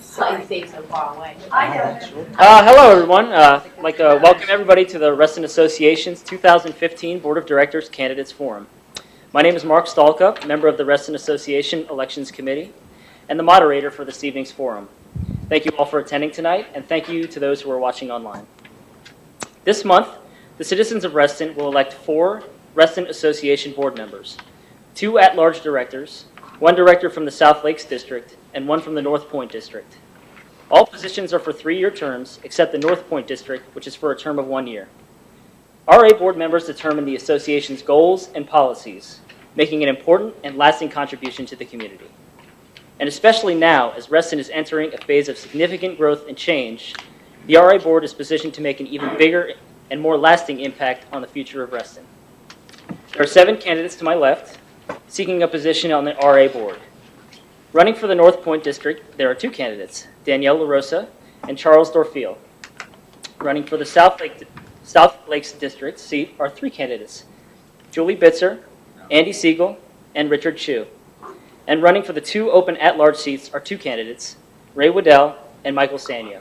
Slightly stayed so far away. Hello, everyone. I'd like to welcome everybody to the Reston Association's 2015 Board of Directors Candidates Forum. My name is Mark Stalka, member of the Reston Association Elections Committee, and the moderator for this evening's forum. Thank you all for attending tonight, and thank you to those who are watching online. This month, the citizens of Reston will elect 4 Reston Association board members, 2 at-large directors, 1 director from the South Lakes District, and 1 from the North Point District. All positions are for 3-year terms, except the North Point District, which is for a term of 1 year. RA board members determine the association's goals and policies, making an important and lasting contribution to the community. And especially now, as Reston is entering a phase of significant growth and change, the RA board is positioned to make an even bigger and more lasting impact on the future of Reston. There are 7 candidates to my left, seeking a position on the RA board. Running for the North Point District, there are 2 candidates, Danielle LaRosa and Charles Dorfield. Running for the South Lakes District seat are 3 candidates, Julie Bitzer, Andy Siegel, and Richard Chu. And running for the 2 open at-large seats are 2 candidates, Ray Waddell and Michael Sanyo.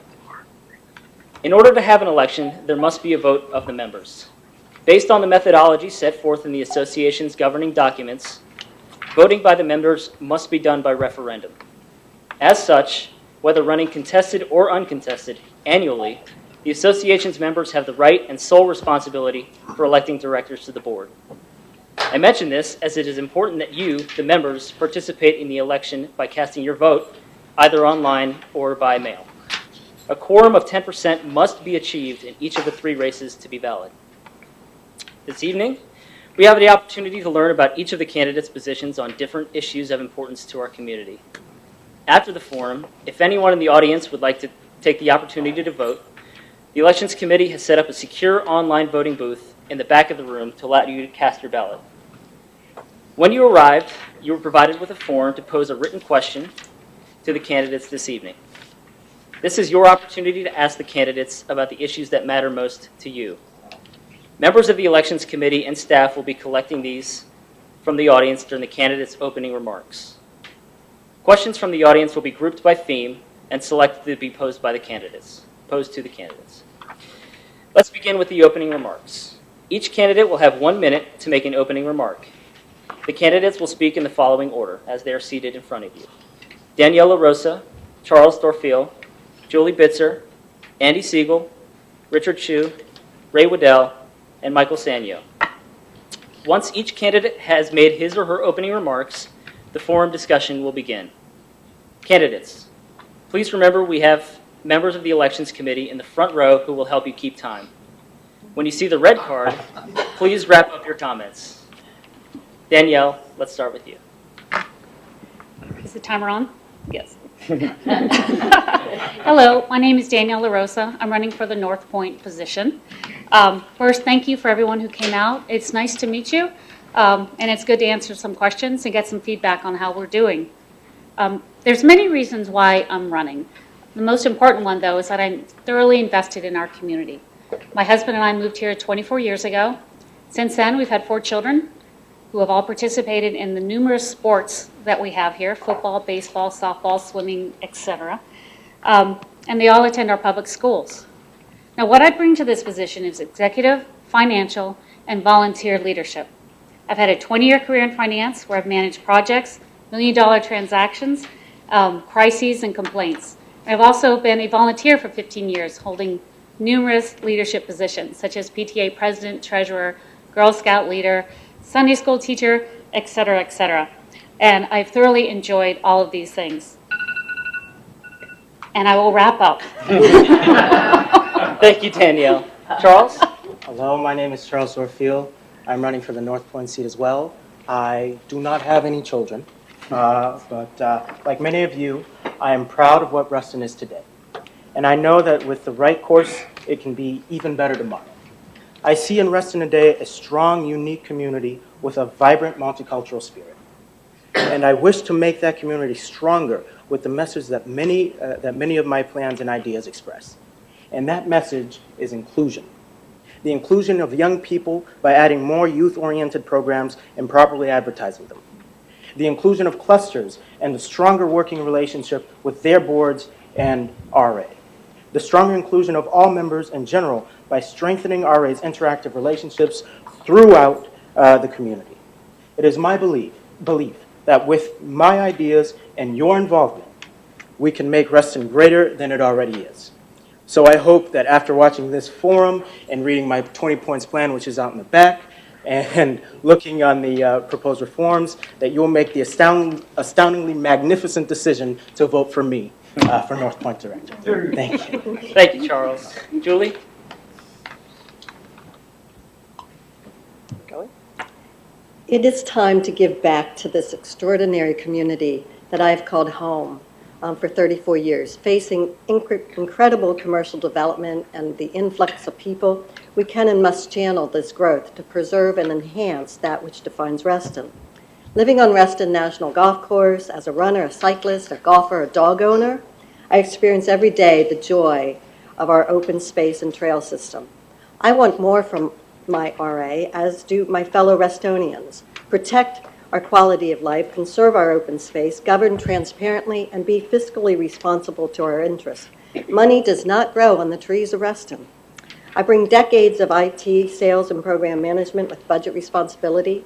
In order to have an election, there must be a vote of the members. Based on the methodology set forth in the association's governing documents, voting by the members must be done by referendum. As such, whether running contested or uncontested, annually, the association's members have the right and sole responsibility for electing directors to the board. I mention this as it is important that you, the members, participate in the election by casting your vote, either online or by mail. A quorum of 10% must be achieved in each of the 3 races to be valid. This evening, we have the opportunity to learn about each of the candidates' positions on different issues of importance to our community. After the forum, if anyone in the audience would like to take the opportunity to vote, the Elections Committee has set up a secure online voting booth in the back of the room to allow you to cast your ballot. When you arrived, you were provided with a form to pose a written question to the candidates this evening. This is your opportunity to ask the candidates about the issues that matter most to you. Members of the Elections Committee and staff will be collecting these from the audience during the candidates' opening remarks. Questions from the audience will be grouped by theme and selected to be posed to the candidates. Let's begin with the opening remarks. Each candidate will have 1 minute to make an opening remark. The candidates will speak in the following order, as they are seated in front of you. Danielle LaRosa, Charles Dorfield, Julie Bitzer, Andy Siegel, Richard Chu, Ray Waddell, and Michael Sanyo. Once each candidate has made his or her opening remarks, the forum discussion will begin. Candidates, please remember we have members of the Elections Committee in the front row who will help you keep time. When you see the red card, please wrap up your comments. Danielle, let's start with you. Is the timer on? Yes. Hello, my name is Danielle LaRosa. I'm running for the North Point position. First, thank you for everyone who came out. It's nice to meet you, and it's good to answer some questions and get some feedback on how we're doing. There's many reasons why I'm running. The most important one, though, is that I'm thoroughly invested in our community. My husband and I moved here 24 years ago. Since then, we've had 4 children who have all participated in the numerous sports that we have here, football, baseball, softball, swimming, etc. And they all attend our public schools. Now, what I bring to this position is executive, financial, and volunteer leadership. I've had a 20-year career in finance where I've managed projects, million-dollar transactions, crises, and complaints. I've also been a volunteer for 15 years, holding numerous leadership positions, such as PTA president, treasurer, Girl Scout leader, Sunday school teacher, etc., etc. And I've thoroughly enjoyed all of these things. And I will wrap up. Thank you, Danielle. Charles? Hello, my name is Charles Dorfield. I'm running for the North Point seat as well. I do not have any children, but like many of you, I am proud of what Reston is today. And I know that with the right course, it can be even better tomorrow. I see in Reston today a strong, unique community with a vibrant multicultural spirit. And I wish to make that community stronger with the message that many of my plans and ideas express. And that message is inclusion. The inclusion of young people by adding more youth-oriented programs and properly advertising them. the inclusion of clusters, and the stronger working relationship with their boards and RA. The stronger inclusion of all members in general by strengthening RA's interactive relationships throughout the community. It is my belief that with my ideas and your involvement, we can make Reston greater than it already is. So I hope that after watching this forum and reading my 20 points plan, which is out in the back, and looking on the proposed reforms, that you'll make the astoundingly magnificent decision to vote for me for North Point Director. Thank you. Thank you, Charles. Julie? It is time to give back to this extraordinary community that I have called home for 34 years. Facing incredible commercial development and the influx of people, we can and must channel this growth to preserve and enhance that which defines Reston. Living on Reston National Golf Course, as a runner, a cyclist, a golfer, a dog owner, I experience every day the joy of our open space and trail system. I want more from my RA, as do my fellow Restonians. Protect our quality of life, conserve our open space, govern transparently, and be fiscally responsible to our interests. Money does not grow on the trees of Reston. I bring decades of IT, sales, and program management with budget responsibility,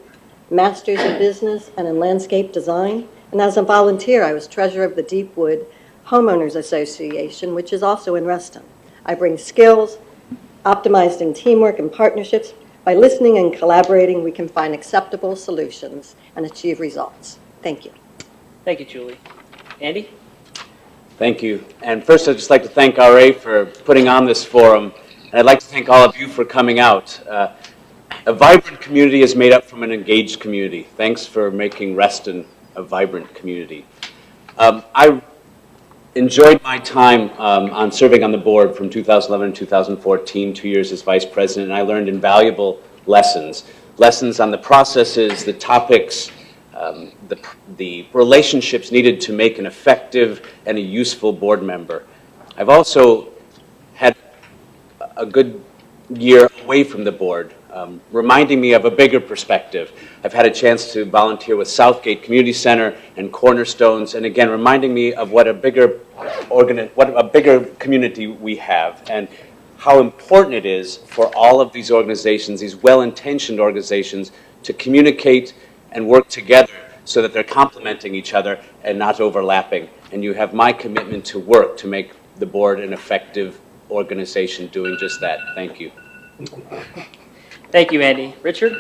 masters in business and in landscape design, and as a volunteer, I was treasurer of the Deepwood Homeowners Association, which is also in Reston. I bring skills, optimized in teamwork and partnerships. By listening and collaborating, we can find acceptable solutions and achieve results. Thank you. Thank you, Julie. Andy? Thank you. And first, I'd just like to thank RA for putting on this forum. And I'd like to thank all of you for coming out. A vibrant community is made up from an engaged community. Thanks for making Reston a vibrant community. I enjoyed my time on serving on the board from 2011 to 2014, 2 years as vice president, and I learned invaluable lessons on the processes, the topics, the relationships needed to make an effective and a useful board member. I've also had a good year away from the board, reminding me of a bigger perspective. I've had a chance to volunteer with Southgate Community Center and Cornerstones, and again, reminding me of what a bigger community we have, and how important it is for all of these organizations, these well-intentioned organizations, to communicate and work together so that they're complementing each other and not overlapping. And you have my commitment to work to make the board an effective organization doing just that. Thank you. Thank you, Andy. Richard?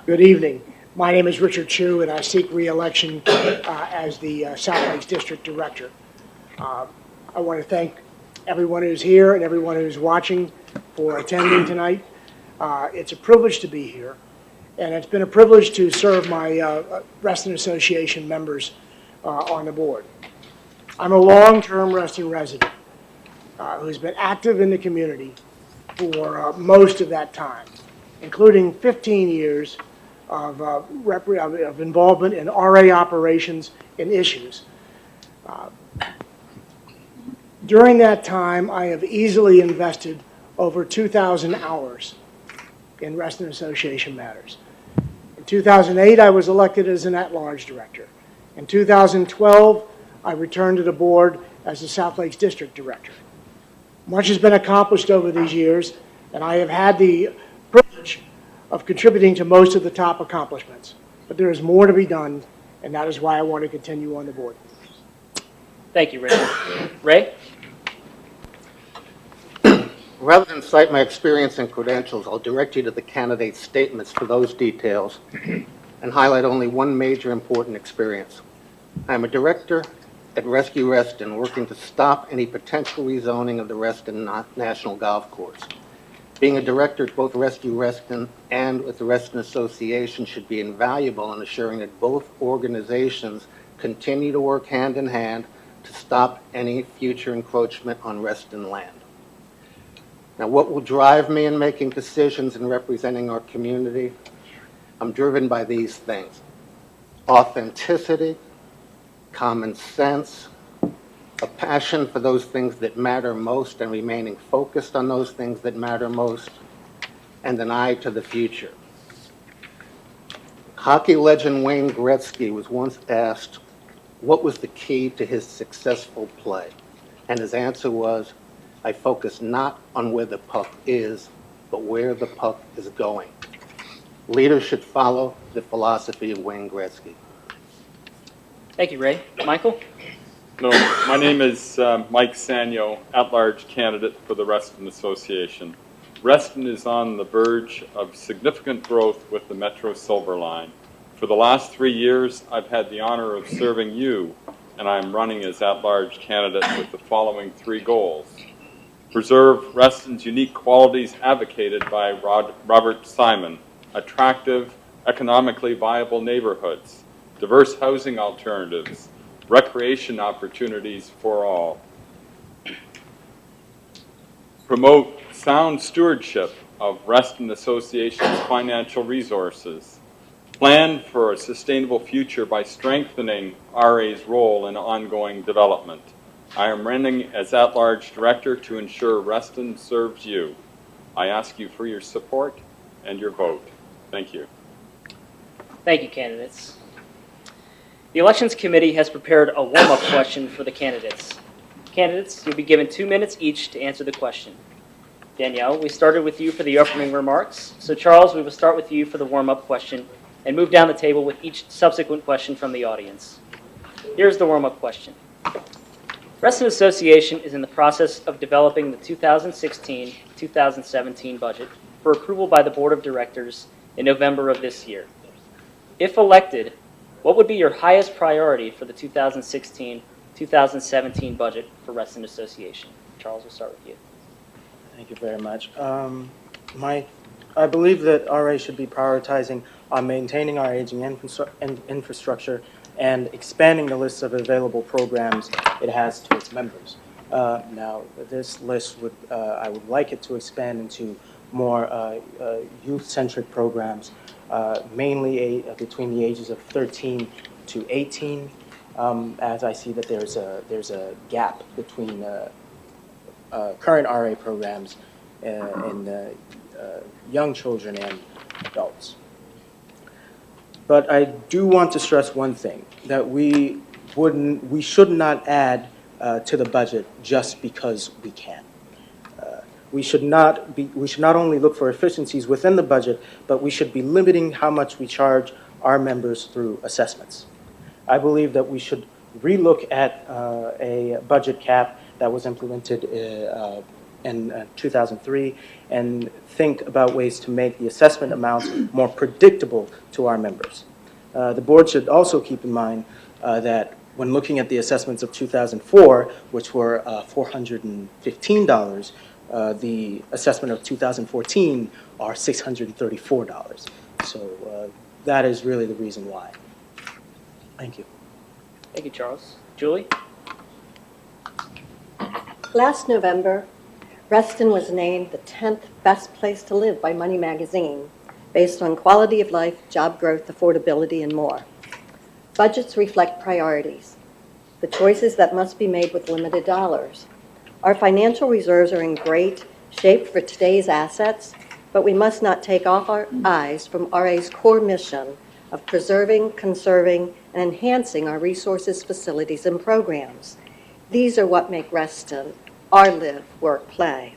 Good evening. My name is Richard Chu, and I seek re-election as the South Lakes District Director. I want to thank everyone who's here and everyone who's watching for attending tonight. It's a privilege to be here, and it's been a privilege to serve my Reston Association members on the board. I'm a long-term Reston resident who's been active in the community for most of that time, including 15 years of involvement in RA operations and issues. During that time, I have easily invested over 2,000 hours in Reston Association matters. In 2008, I was elected as an at-large director. In 2012, I returned to the board as the South Lakes District Director. Much has been accomplished over these years, and I have had the privilege of contributing to most of the top accomplishments. But there is more to be done, and that is why I want to continue on the board. Thank you, Richard. Ray? Rather than cite my experience and credentials, I'll direct you to the candidate's statements for those details and highlight only one major important experience. I'm a director at Rescue Reston, working to stop any potential rezoning of the Reston National Golf Course. Being a director at both Rescue Reston and with the Reston Association should be invaluable in assuring that both organizations continue to work hand in hand to stop any future encroachment on Reston land. Now, what will drive me in making decisions and representing our community? I'm driven by these things: authenticity, common sense, a passion for those things that matter most and remaining focused on those things that matter most, and an eye to the future. Hockey legend Wayne Gretzky was once asked what was the key to his successful play, and his answer was, "I focus not on where the puck is, but where the puck is going." Leaders should follow the philosophy of Wayne Gretzky. Thank you, Ray. Michael? No, my name is Mike Sanyo, at-large candidate for the Reston Association. Reston is on the verge of significant growth with the Metro Silver Line. For the last 3 years, I've had the honor of serving you, and I'm running as at-large candidate with the following 3 goals. Preserve Reston's unique qualities advocated by Robert Simon: attractive, economically viable neighborhoods, diverse housing alternatives, recreation opportunities for all. Promote sound stewardship of Reston Association's financial resources. Plan for a sustainable future by strengthening RA's role in ongoing development. I am running as at-large director to ensure Reston serves you. I ask you for your support and your vote. Thank you. Thank you, candidates. The Elections Committee has prepared a warm-up question for the candidates. Candidates, you'll be given 2 minutes each to answer the question. Danielle, we started with you for the opening remarks. So Charles, we will start with you for the warm-up question and move down the table with each subsequent question from the audience. Here's the warm-up question. Reston Association is in the process of developing the 2016-2017 budget for approval by the Board of Directors in November of this year. If elected, what would be your highest priority for the 2016-2017 budget for Reston Association? Charles, we'll start with you. Thank you very much. I believe that RA should be prioritizing on maintaining our aging infrastructure and expanding the list of available programs it has to its members. Now, this list I would like it to expand into more youth-centric programs, mainly between the ages of 13 to 18, as I see that there's a gap between current RA programs and young children and adults. But I do want to stress one thing, that we should not add to the budget just because we can. We should not only look for efficiencies within the budget, but we should be limiting how much we charge our members through assessments. I believe that we should relook at a budget cap that was implemented in 2003 and think about ways to make the assessment amounts more predictable to our members. The board should also keep in mind that when looking at the assessments of 2004, which were $415, the assessment of 2014 are $634. So that is really the reason why. Thank you. Thank you, Charles. Julie? Last November, Reston was named the 10th best place to live by Money Magazine, based on quality of life, job growth, affordability, and more. Budgets reflect priorities, the choices that must be made with limited dollars. Our financial reserves are in great shape for today's assets, but we must not take off our eyes from RA's core mission of preserving, conserving, and enhancing our resources, facilities, and programs. These are what make Reston our live, work, play.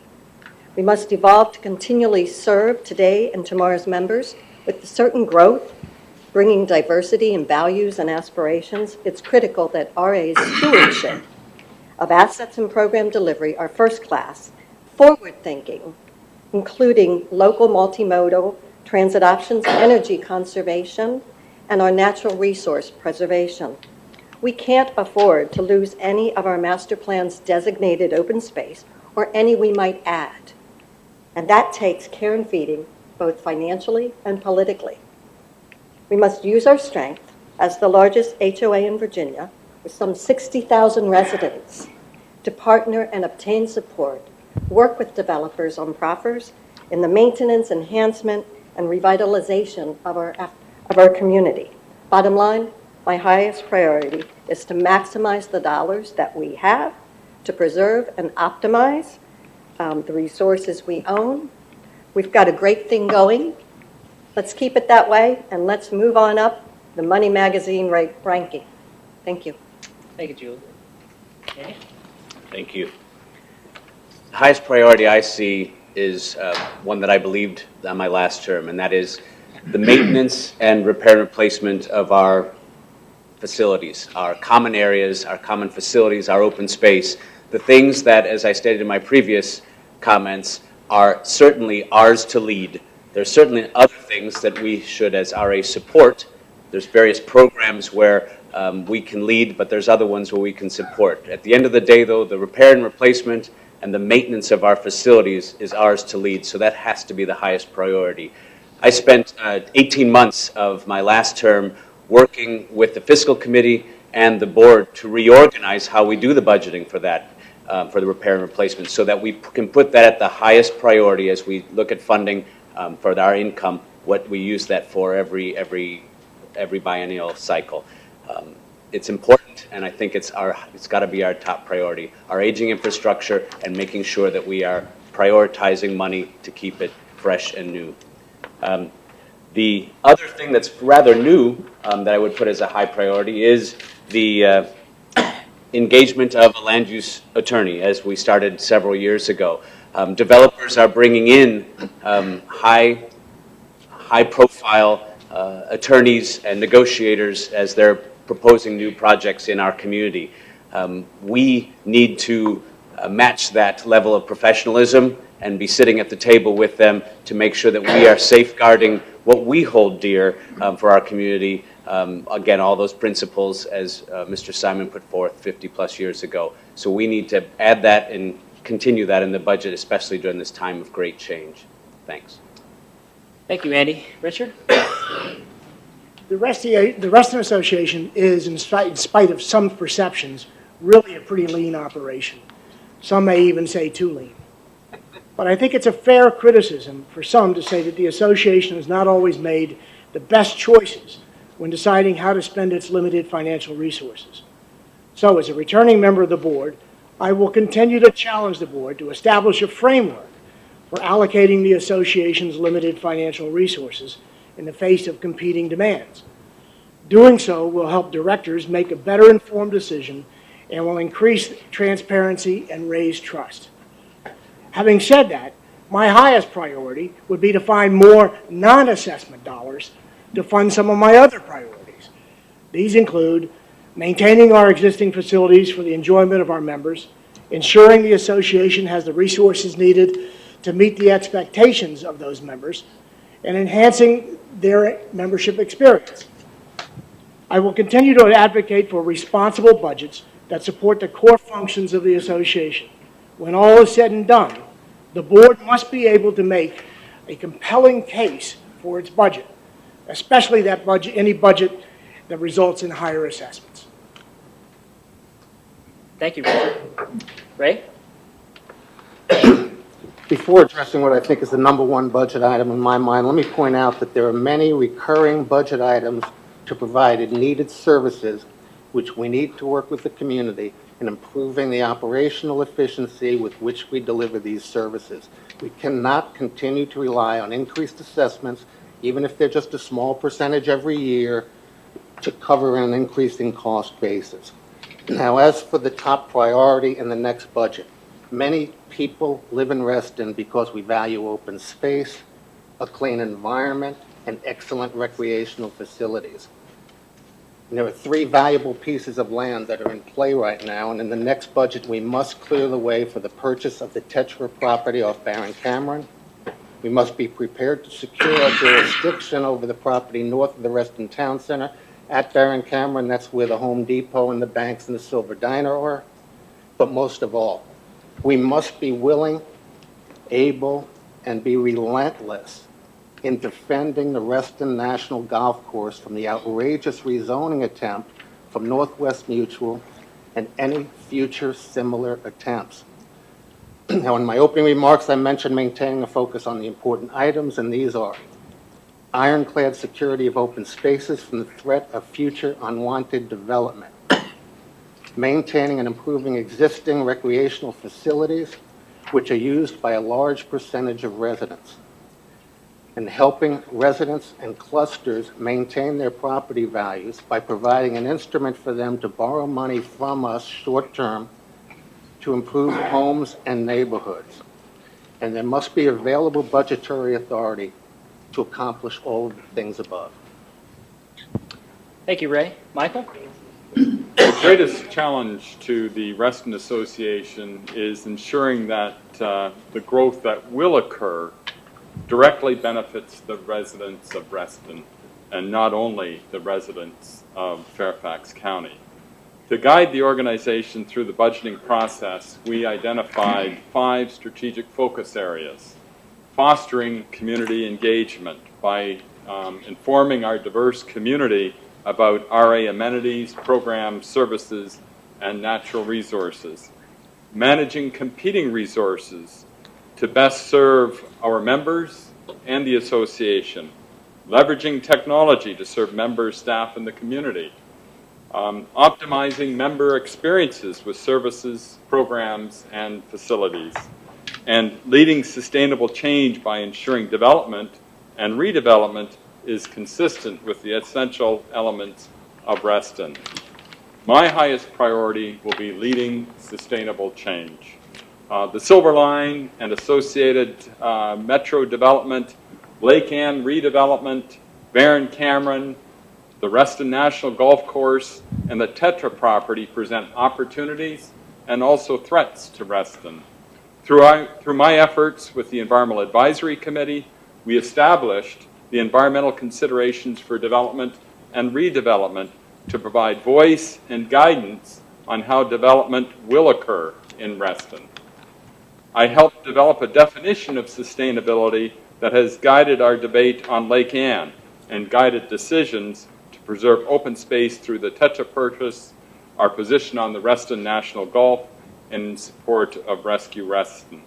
We must evolve to continually serve today and tomorrow's members with certain growth, bringing diversity in values and aspirations. It's critical that RA's stewardship of assets and program delivery are first class, forward-thinking, including local multimodal transit options, energy conservation, and our natural resource preservation. We can't afford to lose any of our master plan's designated open space or any we might add. And that takes care and feeding, both financially and politically. We must use our strength as the largest HOA in Virginia, with some 60,000 residents, to partner and obtain support, work with developers on proffers in the maintenance, enhancement, and revitalization of our community. Bottom line, my highest priority is to maximize the dollars that we have, to preserve and optimize the resources we own. We've got a great thing going. Let's keep it that way, and let's move on up the Money Magazine ranking. Thank you. Thank you, Julie. Andy? Thank you. The highest priority I see is one that I believed on my last term, and that is the maintenance and repair and replacement of our facilities, our common areas, our common facilities, our open space, the things that, as I stated in my previous comments, are certainly ours to lead. There's certainly other things that we should, as RA, support. There's various programs where we can lead, but there's other ones where we can support. At the end of the day, though, the repair and replacement and the maintenance of our facilities is ours to lead, so that has to be the highest priority. I spent 18 months of my last term working with the fiscal committee and the board to reorganize how we do the budgeting for that, for the repair and replacement, so that we can put that at the highest priority as we look at funding for our income, what we use that for every biennial cycle. It's important, and I think it's got to be our top priority, our aging infrastructure and making sure that we are prioritizing money to keep it fresh and new. The other thing that's rather new that I would put as a high priority is the engagement of a land use attorney, as we started several years ago. Developers are bringing in high-profile attorneys and negotiators as they're proposing new projects in our community. We need to match that level of professionalism and be sitting at the table with them to make sure that we are safeguarding what we hold dear for our community. Again, all those principles as Mr. Simon put forth 50-plus years ago. So we need to add that and continue that in the budget, especially during this time of great change. Thanks. Thank you, Andy. Richard? The Reston Association is, in spite of some perceptions, really a pretty lean operation. Some may even say too lean. But I think it's a fair criticism for some to say that the association has not always made the best choices when deciding how to spend its limited financial resources. So, as a returning member of the board, I will continue to challenge the board to establish a framework for allocating the association's limited financial resources in the face of competing demands. Doing so will help directors make a better informed decision and will increase transparency and raise trust. Having said that, my highest priority would be to find more non-assessment dollars to fund some of my other priorities. These include maintaining our existing facilities for the enjoyment of our members, ensuring the association has the resources needed to meet the expectations of those members, and enhancing their membership experience. I will continue to advocate for responsible budgets that support the core functions of the association. When all is said and done, the board must be able to make a compelling case for its budget, especially any budget that results in higher assessments. Thank you, Richard. Ray? Before addressing what I think is the number one budget item in my mind, let me point out that there are many recurring budget items to provide needed services which we need to work with the community in improving the operational efficiency with which we deliver these services. We cannot continue to rely on increased assessments, even if they're just a small percentage every year, to cover an increasing cost basis. Now, as for the top priority in the next budget, many people live in Reston because we value open space, a clean environment, and excellent recreational facilities. And there are 3 valuable pieces of land that are in play right now, and in the next budget, we must clear the way for the purchase of the Tetra property off Barron Cameron. We must be prepared to secure our jurisdiction over the property north of the Reston Town Center at Barron Cameron. That's where the Home Depot and the banks and the Silver Diner are. But most of all, we must be willing, able, and be relentless in defending the Reston National Golf Course from the outrageous rezoning attempt from Northwest Mutual and any future similar attempts. Now, in my opening remarks, I mentioned maintaining a focus on the important items, and these are ironclad security of open spaces from the threat of future unwanted development, maintaining and improving existing recreational facilities, which are used by a large percentage of residents, in helping residents and clusters maintain their property values by providing an instrument for them to borrow money from us short-term to improve homes and neighborhoods. And there must be available budgetary authority to accomplish all of the things above. Thank you, Ray. Michael? The greatest challenge to the Reston Association is ensuring that the growth that will occur directly benefits the residents of Reston and not only the residents of Fairfax County. To guide the organization through the budgeting process, we identified 5 strategic focus areas: fostering community engagement by informing our diverse community about RA amenities, programs, services, and natural resources; managing competing resources to best serve our members and the association; leveraging technology to serve members, staff, and the community; optimizing member experiences with services, programs, and facilities; and leading sustainable change by ensuring development and redevelopment is consistent with the essential elements of Reston. My highest priority will be leading sustainable change. The Silver Line and associated metro development, Lake Ann redevelopment, Barron Cameron, the Reston National Golf Course, and the Tetra property present opportunities and also threats to Reston. Through my efforts with the Environmental Advisory Committee, we established the environmental considerations for development and redevelopment to provide voice and guidance on how development will occur in Reston. I helped develop a definition of sustainability that has guided our debate on Lake Ann and guided decisions to preserve open space through the Tetra purchase, our position on the Reston National Golf, and in support of Rescue Reston.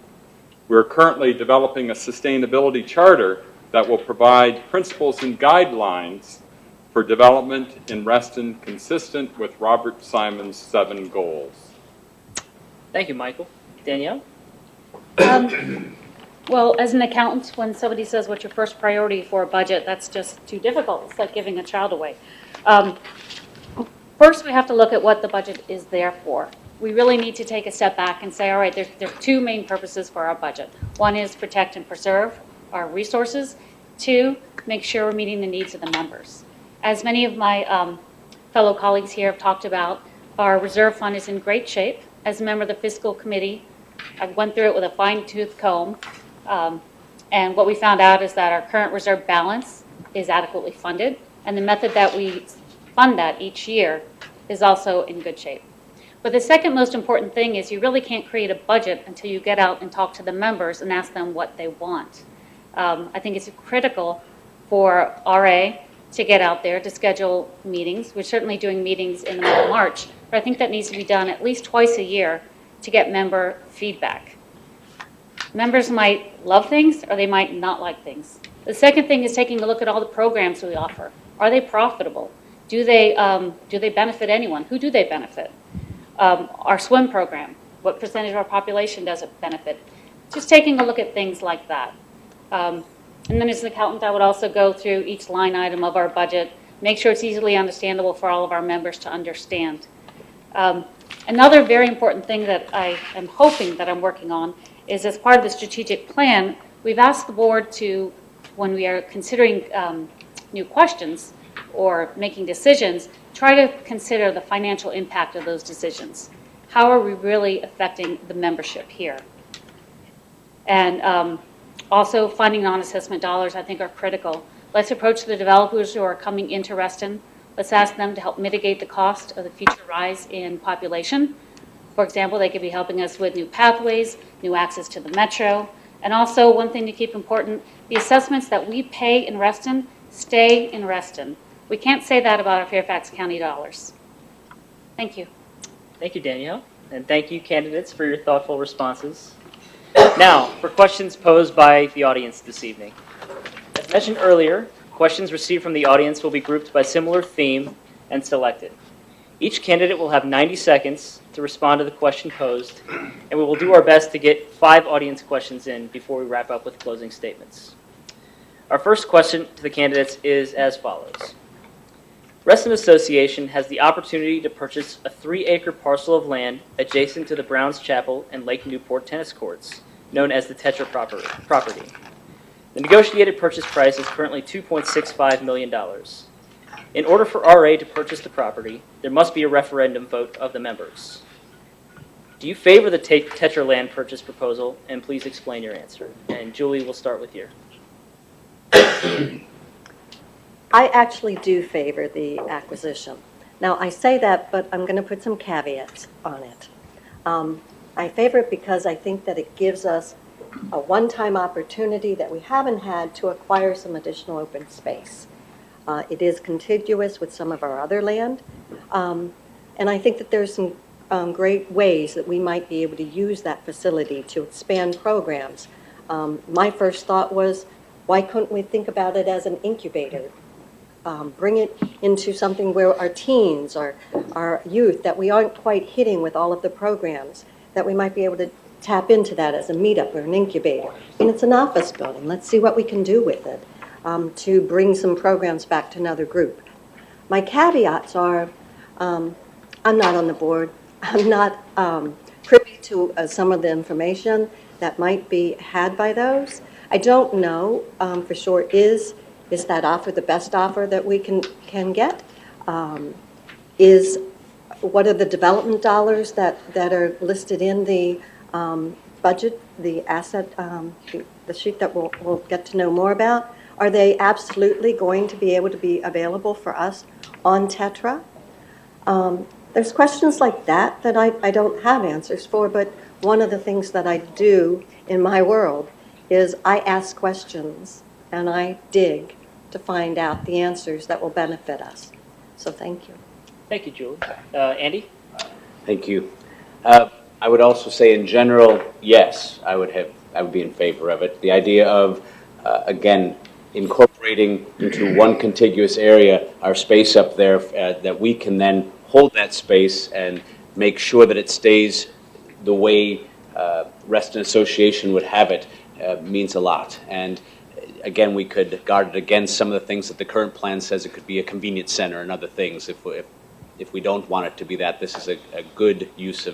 We're currently developing a sustainability charter that will provide principles and guidelines for development in Reston consistent with Robert Simon's 7 goals. Thank you, Michael. Danielle? Well, as an accountant, when somebody says what's your first priority for a budget, that's just too difficult. It's like giving a child away. First, we have to look at what the budget is there for. We really need to take a step back and say, all right, there are 2 main purposes for our budget. One is protect and preserve our resources. 2, make sure we're meeting the needs of the members. As many of my fellow colleagues here have talked about, our reserve fund is in great shape. As a member of the fiscal committee, I went through it with a fine-tooth comb, and what we found out is that our current reserve balance is adequately funded, and the method that we fund that each year is also in good shape. But the second most important thing is you really can't create a budget until you get out and talk to the members and ask them what they want. I think it's critical for RA to get out there to schedule meetings. We're certainly doing meetings in the month of March, but I think that needs to be done at least twice a year to get member feedback. Members might love things or they might not like things. The second thing is taking a look at all the programs we offer. Are they profitable? Do they benefit anyone? Who do they benefit? Our swim program, what percentage of our population does it benefit? Just taking a look at things like that. And then as an accountant, I would also go through each line item of our budget, make sure it's easily understandable for all of our members to understand. Another very important thing that I am hoping that I'm working on is as part of the strategic plan, we've asked the board to, when we are considering new questions or making decisions, try to consider the financial impact of those decisions. How are we really affecting the membership here? And also, funding non-assessment dollars, I think, are critical. Let's approach the developers who are coming into Reston. Let's ask them to help mitigate the cost of the future rise in population. For example, they could be helping us with new pathways, new access to the metro. And also, one thing to keep important, the assessments that we pay in Reston stay in Reston. We can't say that about our Fairfax County dollars. Thank you. Thank you, Danielle. And thank you, candidates, for your thoughtful responses. Now, for questions posed by the audience this evening. As mentioned earlier, questions received from the audience will be grouped by similar theme and selected. Each candidate will have 90 seconds to respond to the question posed, and we will do our best to get 5 audience questions in before we wrap up with closing statements. Our first question to the candidates is as follows. Reston Association has the opportunity to purchase a 3-acre parcel of land adjacent to the Browns Chapel and Lake Newport tennis courts, known as the Tetra property. The negotiated purchase price is currently $2.65 million. In order for RA to purchase the property, there must be a referendum vote of the members. Do you favor the Tetra land purchase proposal? And please explain your answer. And Julie, we'll start with you. I actually do favor the acquisition. Now, I say that, but I'm going to put some caveats on it. I favor it because I think that it gives us a one-time opportunity that we haven't had to acquire some additional open space. It is contiguous with some of our other land, and I think that there's some great ways that we might be able to use that facility to expand programs. My first thought was, why couldn't we think about it as an incubator? Bring it into something where our teens, our youth, that we aren't quite hitting with all of the programs, that we might be able to tap into that as a meetup or an incubator. And it's an office building. Let's see what we can do with it to bring some programs back to another group. My caveats are, I'm not on the board. I'm not privy to some of the information that might be had by those. I don't know for sure, is that offer the best offer that we can get? What are the development dollars that are listed in the budget, the asset, the sheet that we'll get to know more about? Are they absolutely going to be able to be available for us on Tetra? There's questions like that I don't have answers for, but one of the things that I do in my world is I ask questions and I dig to find out the answers that will benefit us. So thank you. Thank you, Julie. Andy? Thank you. I would also say in general, yes, I would be in favor of it. The idea of, again, incorporating into one contiguous area our space up there that we can then hold that space and make sure that it stays the way Reston Association would have it means a lot. And again, we could guard it against some of the things that the current plan says. It could be a convenience center and other things. If we don't want it to be that, this is a good use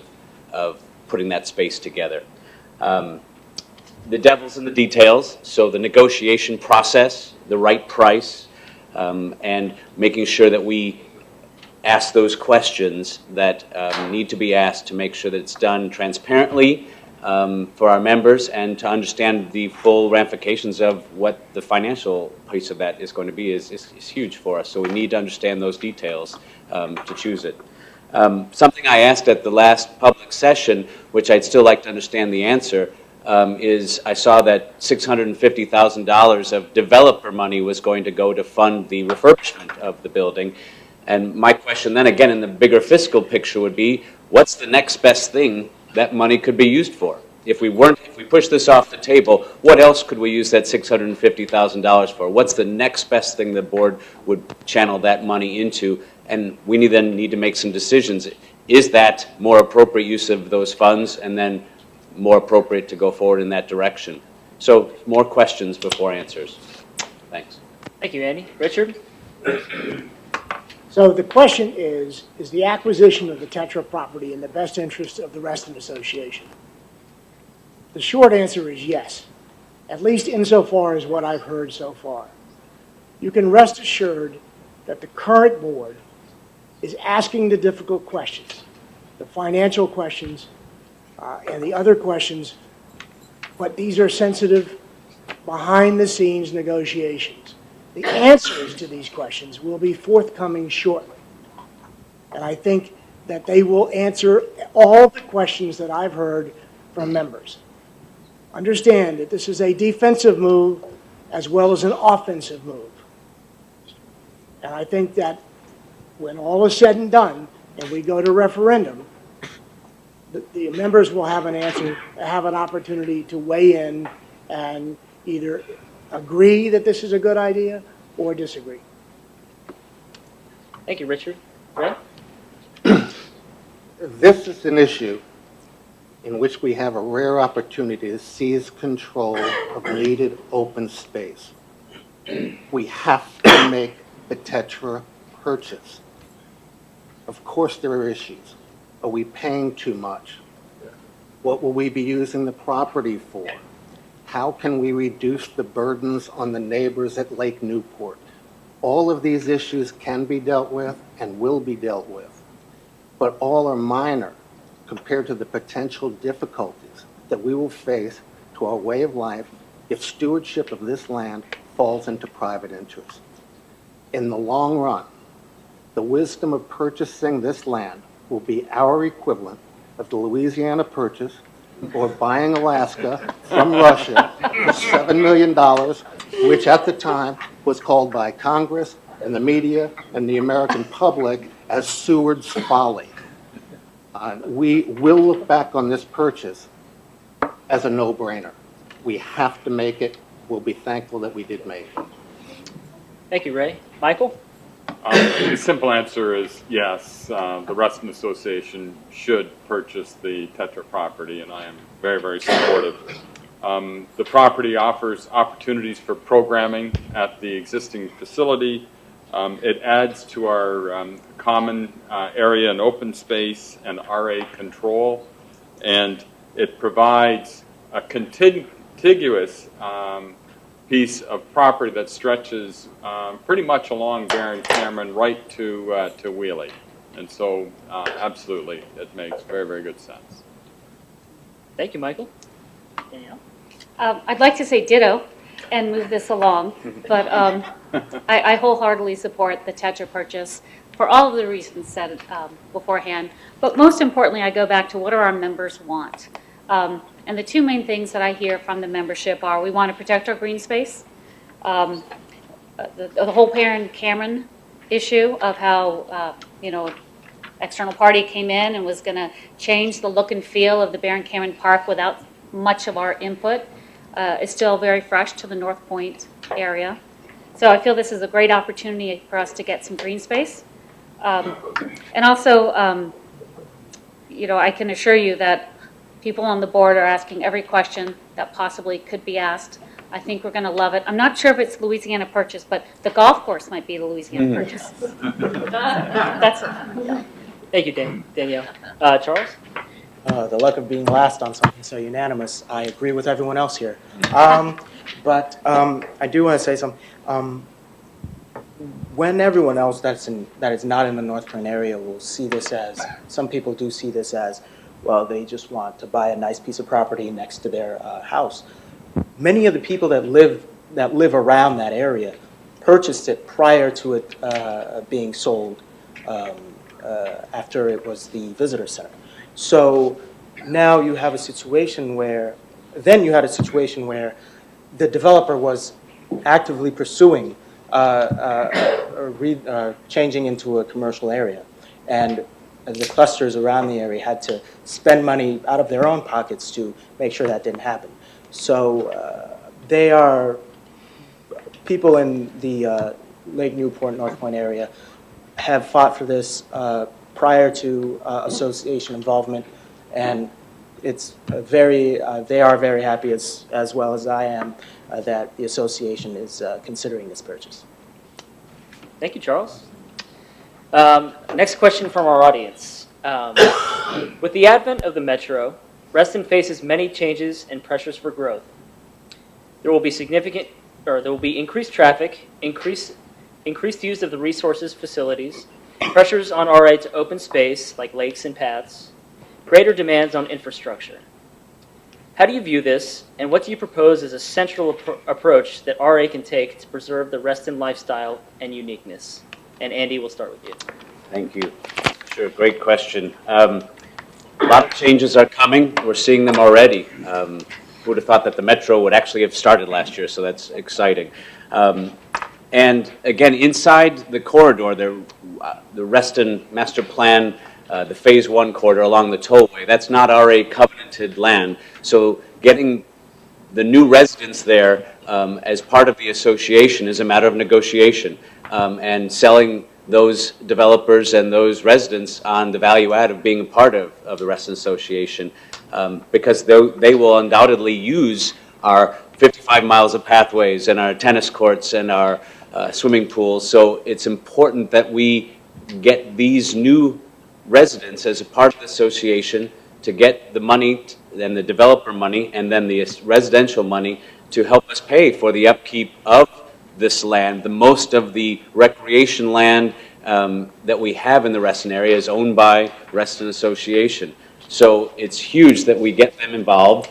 of putting that space together. The devil's in the details, so the negotiation process, the right price, and making sure that we ask those questions that need to be asked to make sure that it's done transparently for our members and to understand the full ramifications of what the financial piece of that is going to be is huge for us. So we need to understand those details to choose it. Something I asked at the last public session, which I'd still like to understand the answer, is I saw that $650,000 of developer money was going to go to fund the refurbishment of the building. And my question then again in the bigger fiscal picture would be, what's the next best thing that money could be used for? If we push this off the table, what else could we use that $650,000 for? What's the next best thing the board would channel that money into? And we then need to make some decisions. Is that more appropriate use of those funds and then more appropriate to go forward in that direction? So more questions before answers. Thanks. Thank you, Andy. Richard? So the question is the acquisition of the Tetra property in the best interest of the Reston Association? The short answer is yes, at least insofar as what I've heard so far. You can rest assured that the current board is asking the difficult questions, the financial questions, and the other questions, but these are sensitive, behind-the-scenes negotiations. The answers to these questions will be forthcoming shortly. And I think that they will answer all the questions that I've heard from members. Understand that this is a defensive move as well as an offensive move. And I think that when all is said and done and we go to referendum, the members will have an opportunity to weigh in and either agree that this is a good idea or disagree. Thank you, Richard. Brett? This is an issue in which we have a rare opportunity to seize control of needed open space. We have to make the Tetra purchase. Of course, there are issues. Are we paying too much? What will we be using the property for? How can we reduce the burdens on the neighbors at Lake Newport? All of these issues can be dealt with and will be dealt with, but all are minor compared to the potential difficulties that we will face to our way of life if stewardship of this land falls into private interest. In the long run, the wisdom of purchasing this land will be our equivalent of the Louisiana Purchase or buying Alaska from Russia for $7 million, which at the time was called by Congress and the media and the American public as Seward's folly. We will look back on this purchase as a no-brainer. We have to make it. We'll be thankful that we did make it. Thank you, Ray. Michael? The simple answer is yes. The Ruston Association should purchase the Tetra property, and I am very, very supportive. The property offers opportunities for programming at the existing facility. It adds to our common area and open space and RA control, and it provides a contiguous piece of property that stretches pretty much along Barron Cameron right to Wheelie. And so absolutely, it makes very, very good sense. Thank you, Michael. Danielle? I'd like to say ditto and move this along, but I wholeheartedly support the Tetra purchase for all of the reasons said beforehand. But most importantly, I go back to what do our members want. And the two main things that I hear from the membership are we want to protect our green space, the whole Barron Cameron issue of how, external party came in and was going to change the look and feel of the Barron Cameron Park without much of our input is still very fresh to the North Point area. So I feel this is a great opportunity for us to get some green space. And also, I can assure you that people on the board are asking every question that possibly could be asked. I think we're going to love it. I'm not sure if it's Louisiana Purchase, but the golf course might be the Louisiana Purchase. That's it. Thank you, Danielle. Charles? The luck of being last on something so unanimous, I agree with everyone else here. But I do want to say something. When everyone else that is not in the North Point area will see this as, some people do see this as, well, they just want to buy a nice piece of property next to their house. Many of the people that live around that area purchased it prior to it being sold after it was the visitor center. So now you have a situation where, the developer was actively pursuing changing into a commercial area, and the clusters around the area had to spend money out of their own pockets to make sure that didn't happen. So people in the Lake Newport, North Point area have fought for this prior to association involvement, and it's they are very happy as well as I am that the association is considering this purchase. Thank you, Charles. Next question from our audience. With the advent of the Metro, Reston faces many changes and pressures for growth. There will be increased traffic, increased use of the resources facilities, pressures on RA to open space like lakes and paths, greater demands on infrastructure. How do you view this, and what do you propose as a central approach that RA can take to preserve the Reston lifestyle and uniqueness? And Andy, we'll start with you. Thank you. Sure, great question. A lot of changes are coming. We're seeing them already. Who would have thought that the Metro would actually have started last year, so that's exciting. And again, inside the corridor, the Reston Master Plan, the Phase 1 corridor along the tollway, that's not RA covenanted land. So getting the new residents there as part of the association is a matter of negotiation, and selling those developers and those residents on the value add of being a part of the Reston Association, because they will undoubtedly use our 55 miles of pathways and our tennis courts and our swimming pools. So it's important that we get these new residents as a part of the association to get the money and the developer money and then the residential money to help us pay for the upkeep of this land. The most of the recreation land that we have in the Reston area is owned by Reston Association. So it's huge that we get them involved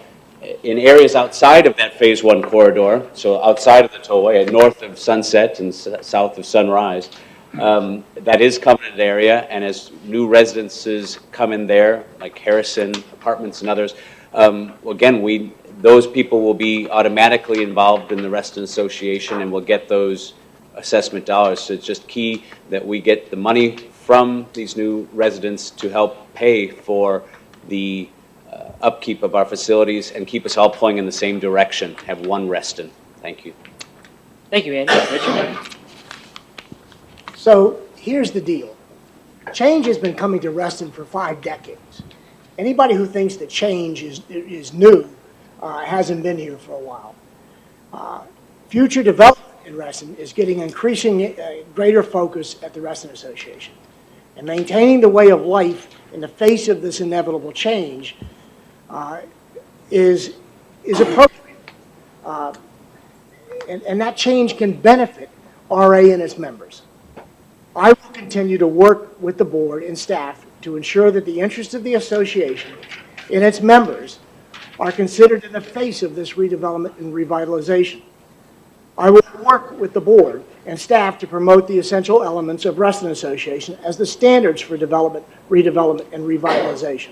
in areas outside of that Phase 1 corridor, so outside of the tollway, and north of Sunset and south of Sunrise. That is covenanted area, and as new residences come in there, like Harrison Apartments and others, again, those people will be automatically involved in the Reston Association and will get those assessment dollars. So it's just key that we get the money from these new residents to help pay for the upkeep of our facilities and keep us all pulling in the same direction, have one Reston. Thank you. Thank you, Andy. Richard? So here's the deal. Change has been coming to Reston for 5 decades. Anybody who thinks that change is new hasn't been here for a while. Future development in Reston is getting increasing greater focus at the Reston Association. And maintaining the way of life in the face of this inevitable change is appropriate. And that change can benefit RA and its members. I will continue to work with the board and staff to ensure that the interests of the association and its members are considered in the face of this redevelopment and revitalization. I will work with the board and staff to promote the essential elements of Reston Association as the standards for development, redevelopment, and revitalization.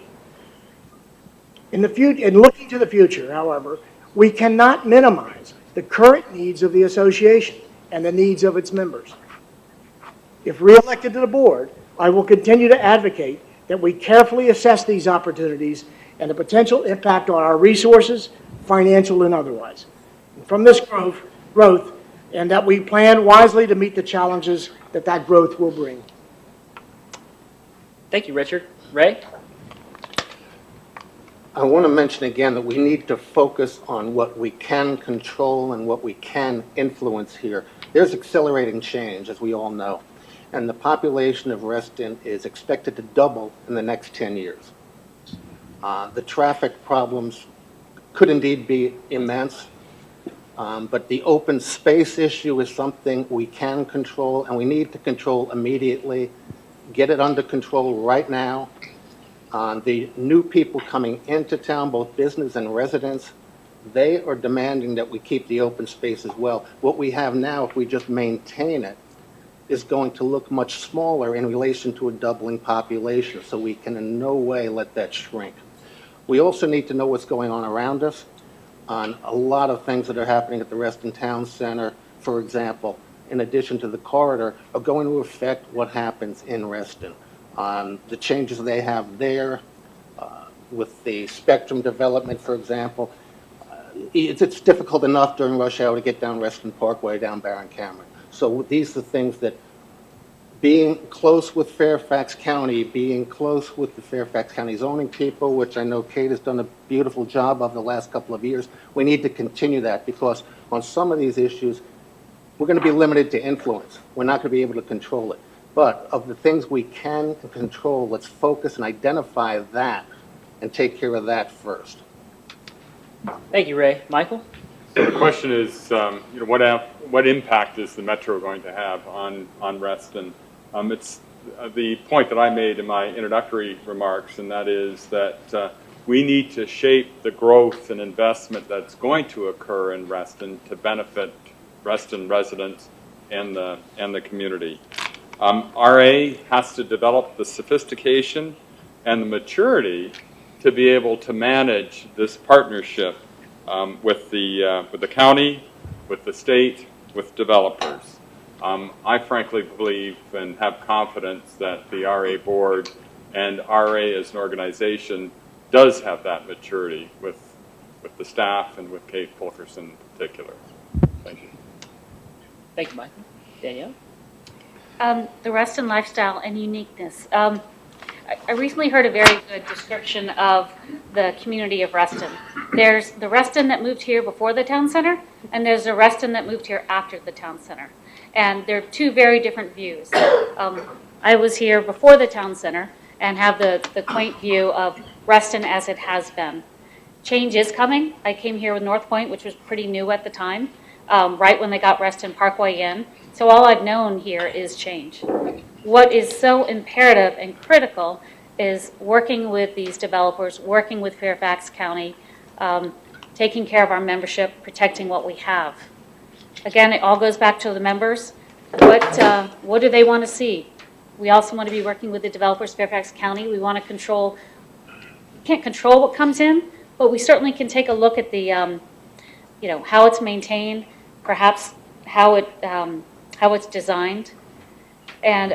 In looking to the future, however, we cannot minimize the current needs of the association and the needs of its members. If reelected to the board, I will continue to advocate that we carefully assess these opportunities and the potential impact on our resources, financial and otherwise. And from this growth, and that we plan wisely to meet the challenges that growth will bring. Thank you, Richard. Ray? I want to mention again that we need to focus on what we can control and what we can influence here. There's accelerating change, as we all know, and the population of Reston is expected to double in the next 10 years. The traffic problems could indeed be immense, but the open space issue is something we can control, and we need to control immediately. Get it under control right now. The new people coming into town, both business and residents, they are demanding that we keep the open space as well. What we have now, if we just maintain it, is going to look much smaller in relation to a doubling population, so we can in no way let that shrink. We also need to know what's going on around us. On a lot of things that are happening at the Reston Town Center, for example, in addition to the corridor, are going to affect what happens in Reston. The changes they have there, with the spectrum development, for example, it's difficult enough during rush hour to get down Reston Parkway, down Barron Cameron. So these are things that being close with Fairfax County, being close with the Fairfax County zoning people, which I know Kate has done a beautiful job of the last couple of years, we need to continue that, because on some of these issues, we're going to be limited to influence. We're not going to be able to control it. But of the things we can control, let's focus and identify that and take care of that first. Thank you, Ray. Michael? So the question is, what impact is the metro going to have on Reston? It's the point that I made in my introductory remarks, and that is that we need to shape the growth and investment that's going to occur in Reston to benefit Reston residents and the community. RA has to develop the sophistication and the maturity to be able to manage this partnership with the county, with the state, with developers. I frankly believe and have confidence that the RA board and RA as an organization does have that maturity with the staff and with Kate Fulkerson in particular. Thank you. Thank you, Michael. Danielle? The Reston lifestyle and uniqueness. I recently heard a very good description of the community of Reston. There's the Reston that moved here before the town center, and there's the Reston that moved here after the town center. And they're two very different views. I was here before the town center and have the quaint view of Reston as it has been. Change is coming. I came here with North Point, which was pretty new at the time, right when they got Reston Parkway in. So all I've known here is change. What is so imperative and critical is working with these developers, working with Fairfax County, taking care of our membership, protecting what we have. Again, it all goes back to the members. What do they want to see? We also want to be working with the developers, Fairfax County. We want to control, can't control what comes in, but we certainly can take a look at the, how it's maintained, perhaps how it's designed. And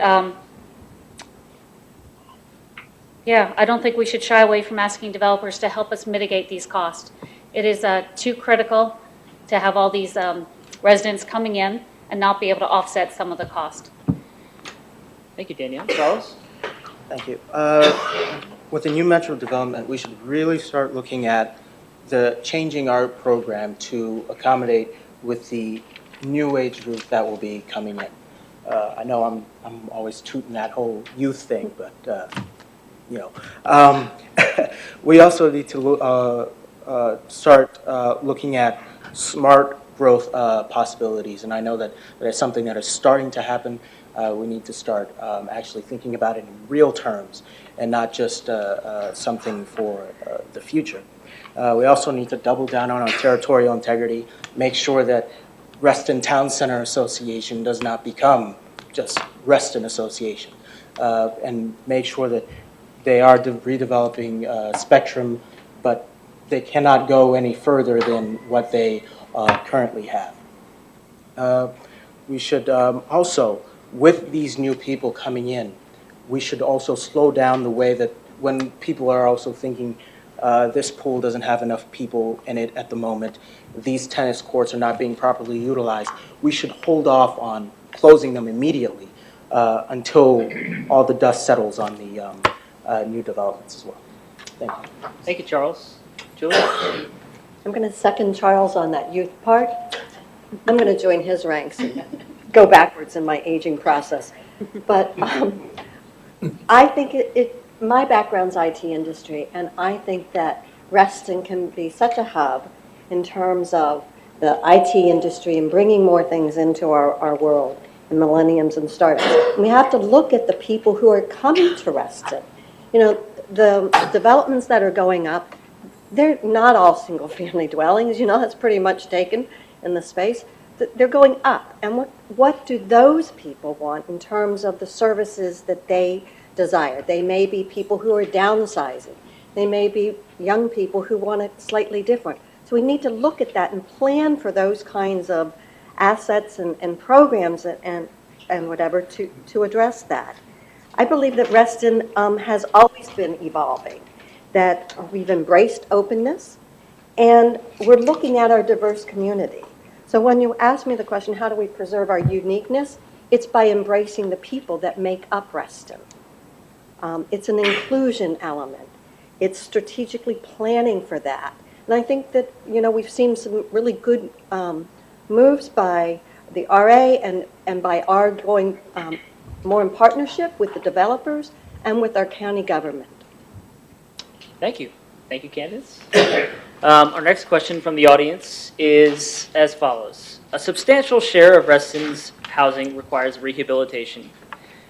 I don't think we should shy away from asking developers to help us mitigate these costs. It is too critical to have all these residents coming in and not be able to offset some of the cost. Thank you, Danielle. Charles? Thank you. With the new metro development, we should really start looking at changing our program to accommodate with the new age group that will be coming in. I know I'm always tooting that whole youth thing, but we also need to start looking at smart growth possibilities, and I know that is something that is starting to happen. We need to start actually thinking about it in real terms and not just something for the future. We also need to double down on our territorial integrity, make sure that Reston Town Center Association does not become just Reston Association, and make sure that they are redeveloping Spectrum, but they cannot go any further than what they currently have. We should also, with these new people coming in, we should also slow down the way that when people are also thinking this pool doesn't have enough people in it at the moment, these tennis courts are not being properly utilized, we should hold off on closing them immediately until all the dust settles on the new developments as well. Thank you. Thank you, Charles. Julie? I'm going to second Charles on that youth part. I'm going to join his ranks and go backwards in my aging process. But I think my background's IT industry, and I think that Reston can be such a hub in terms of the IT industry and bringing more things into our world, and millenniums and startups. And we have to look at the people who are coming to Reston. The developments that are going up, they're not all single-family dwellings. That's pretty much taken in the space. They're going up. And what do those people want in terms of the services that they desire? They may be people who are downsizing. They may be young people who want it slightly different. So we need to look at that and plan for those kinds of assets and programs and whatever to address that. I believe that Reston has always been evolving, that we've embraced openness, and we're looking at our diverse community. So when you ask me the question, how do we preserve our uniqueness? It's by embracing the people that make up Reston. It's an inclusion element. It's strategically planning for that. And I think that, we've seen some really good moves by the RA and by our going more in partnership with the developers and with our county government. Thank you. Thank you, candidates. Our next question from the audience is as follows. A substantial share of Reston's housing requires rehabilitation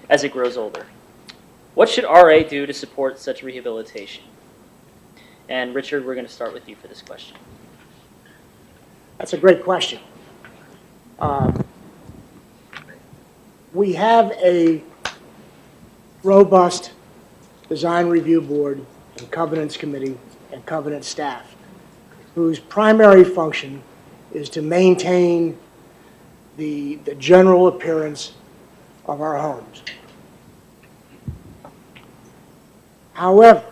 as it grows older. What should RA do to support such rehabilitation? And Richard, we're going to start with you for this question. That's a great question. We have a robust design review board and covenants committee and covenant staff whose primary function is to maintain the general appearance of our homes. However,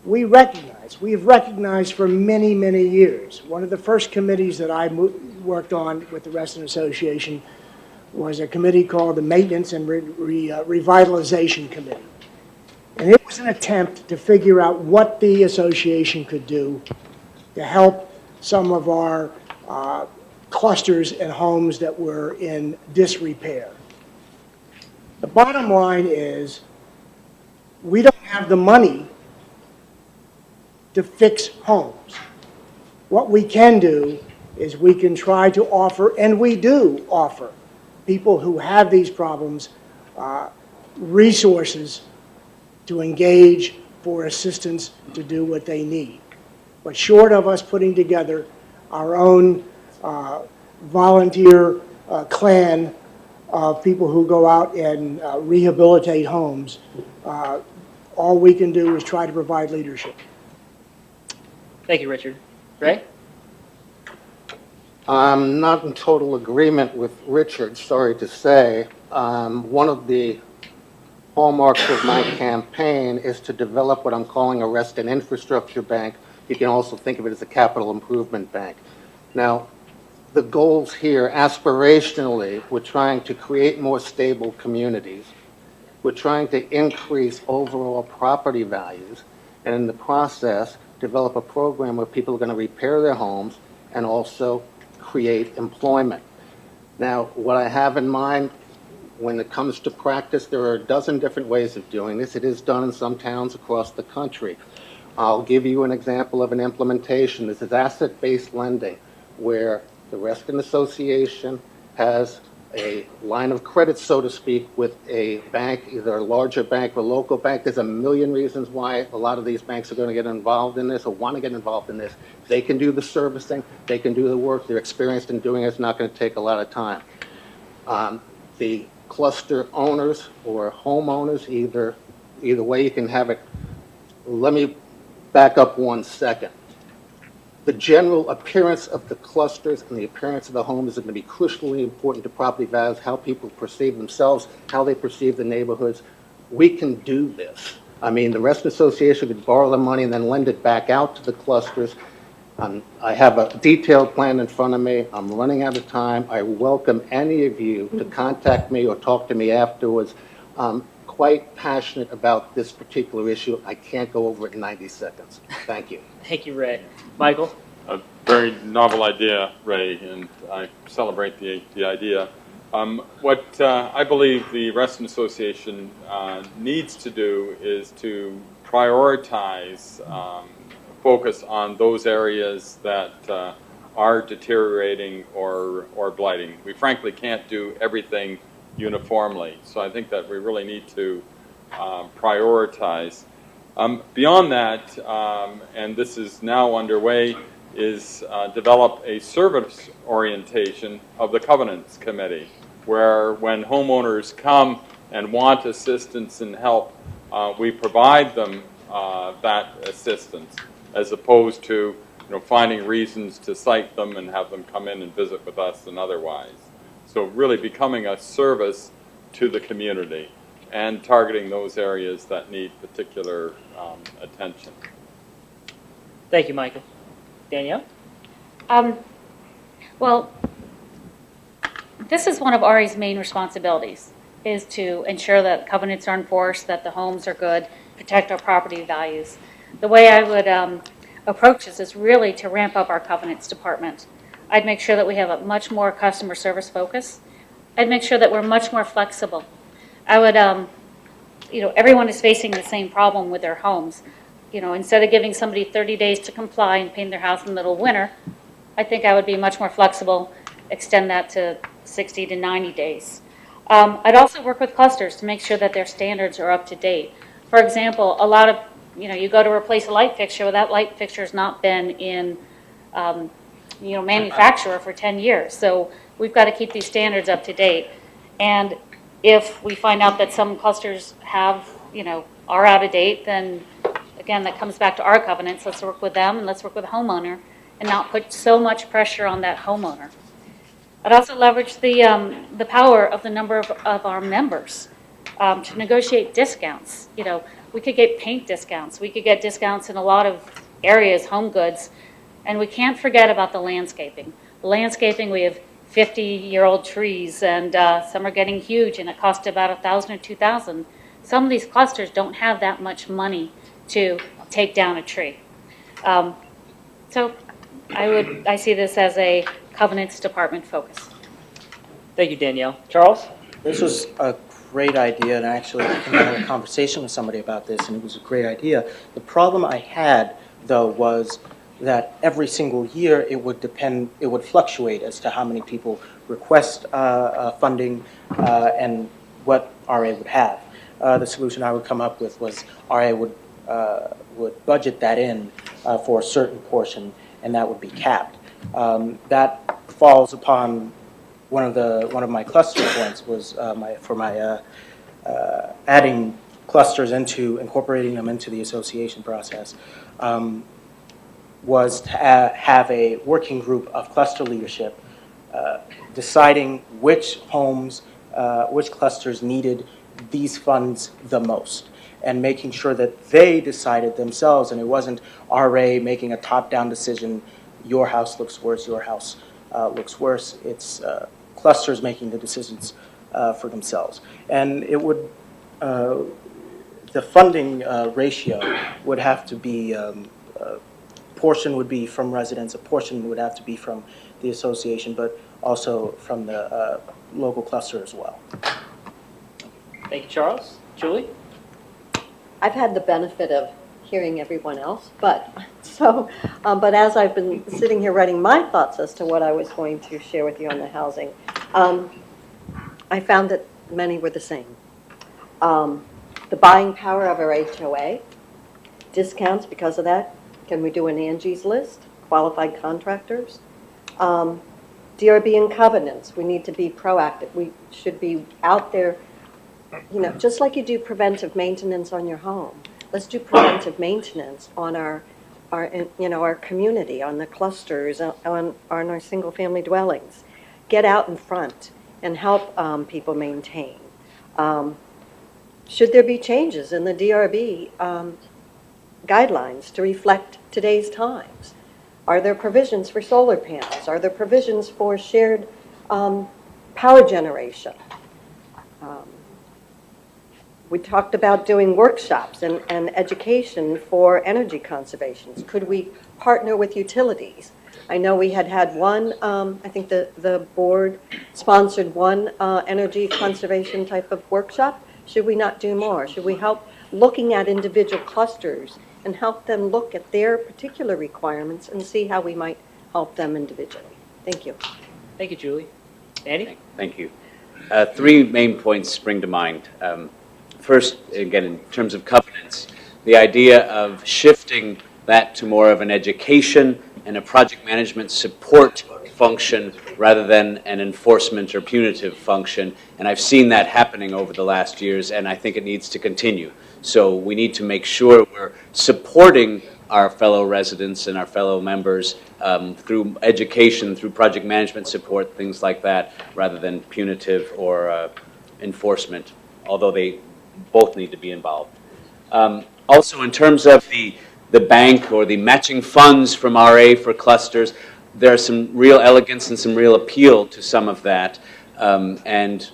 we've recognized for many, many years, one of the first committees that I worked on with the Reston Association was a committee called the Maintenance and Revitalization Committee. And it was an attempt to figure out what the association could do to help some of our clusters and homes that were in disrepair. The bottom line is, we don't have the money to fix homes. What we can do is we can try to offer, and we do offer, people who have these problems resources to engage for assistance to do what they need. But short of us putting together our own volunteer clan of people who go out and rehabilitate homes, all we can do is try to provide leadership. Thank you, Richard. Ray? I'm not in total agreement with Richard, sorry to say. One of the hallmarks of my campaign is to develop what I'm calling a rest and infrastructure bank. You can also think of it as a capital improvement bank. Now, the goals here, aspirationally, we're trying to create more stable communities. We're trying to increase overall property values, and in the process, develop a program where people are going to repair their homes and also create employment. Now, what I have in mind when it comes to practice, there are a dozen different ways of doing this. It is done in some towns across the country. I'll give you an example of an implementation. This is asset-based lending, where the Reston Association has a line of credit, so to speak, with a bank, either a larger bank or a local bank. There's a million reasons why a lot of these banks are going to get involved in this or want to get involved in this. They can do the servicing, they can do the work, they're experienced in doing it, it's not going to take a lot of time. The cluster owners or homeowners, either way you can have it. Let me back up 1 second. The general appearance of the clusters and the appearance of the homes is going to be crucially important to property values, how people perceive themselves, how they perceive the neighborhoods. We can do this. I mean, the Reston Association could borrow the money and then lend it back out to the clusters. I have a detailed plan in front of me. I'm running out of time. I welcome any of you to contact me or talk to me afterwards. I'm quite passionate about this particular issue. I can't go over it in 90 seconds. Thank you. Thank you, Ray. Michael? A very novel idea, Ray, and I celebrate the idea. What I believe the Reston Association needs to do is to prioritize focus on those areas that are deteriorating or blighting. We frankly can't do everything uniformly, so I think that we really need to prioritize. Beyond that, and this is now underway, is develop a service orientation of the Covenants Committee, where when homeowners come and want assistance and help, we provide them that assistance, as opposed to finding reasons to cite them and have them come in and visit with us and otherwise. So really becoming a service to the community and targeting those areas that need particular attention. Thank you, Michael. Danielle? Well, this is one of Ari's main responsibilities, is to ensure that covenants are enforced, that the homes are good, protect our property values. The way I would approach this is really to ramp up our covenants department. I'd make sure that we have a much more customer service focus. I'd make sure that we're much more flexible. I would, everyone is facing the same problem with their homes. Instead of giving somebody 30 days to comply and paint their house in the middle of winter, I think I would be much more flexible, extend that to 60 to 90 days. I'd also work with clusters to make sure that their standards are up to date. For example, a lot of, you go to replace a light fixture, well, that light fixture has not been in, manufacturer for 10 years. So we've got to keep these standards up to date. And if we find out that some clusters have, are out of date, then again, that comes back to our covenants. Let's work with them and let's work with the homeowner and not put so much pressure on that homeowner. I'd also leverage the power of the number of our members to negotiate discounts. We could get paint discounts. We could get discounts in a lot of areas, home goods, and we can't forget about the landscaping. The landscaping, we have 50-year-old trees, and some are getting huge, and it costs about $1,000 or $2,000 some of these clusters don't have that much money to take down a tree. So I see this as a Covenants Department focus. Thank you, Danielle. Charles? This was a great idea, and I actually had a conversation with somebody about this, and it was a great idea. The problem I had, though, was that every single year it would fluctuate as to how many people request funding and what RA would have. The solution I would come up with was RA would budget that in for a certain portion, and that would be capped. That falls upon one of my cluster points was adding clusters incorporating them into the association process. Was to have a working group of cluster leadership deciding which homes, which clusters needed these funds the most, and making sure that they decided themselves, and it wasn't RA making a top-down decision, your house looks worse, your house looks worse. It's clusters making the decisions for themselves. And it would, the funding ratio would have to be, portion would be from residents, a portion would have to be from the association, but also from the local cluster as well. Thank you, Charles. Julie? I've had the benefit of hearing everyone else, but as I've been sitting here writing my thoughts as to what I was going to share with you on the housing, I found that many were the same. The buying power of our HOA, discounts because of that. Can we do an Angie's List? Qualified contractors. DRB and covenants. We need to be proactive. We should be out there, just like you do preventive maintenance on your home. Let's do preventive maintenance on our community, on the clusters, on our single-family dwellings. Get out in front and help people maintain. Should there be changes in the DRB guidelines to reflect today's times? Are there provisions for solar panels? Are there provisions for shared power generation? We talked about doing workshops and education for energy conservation. Could we partner with utilities? I know we had one, I think the board sponsored one energy conservation type of workshop. Should we not do more? Should we help looking at individual clusters and help them look at their particular requirements and see how we might help them individually? Thank you. Thank you, Julie. Andy? Thank you. Three main points spring to mind. First, again, in terms of covenants, the idea of shifting that to more of an education and a project management support function rather than an enforcement or punitive function. And I've seen that happening over the last years, and I think it needs to continue. So we need to make sure we're supporting our fellow residents and our fellow members through education, through project management support, things like that, rather than punitive or enforcement, although they both need to be involved. Also, in terms of the bank or the matching funds from RA for clusters, there's some real elegance and some real appeal to some of that, and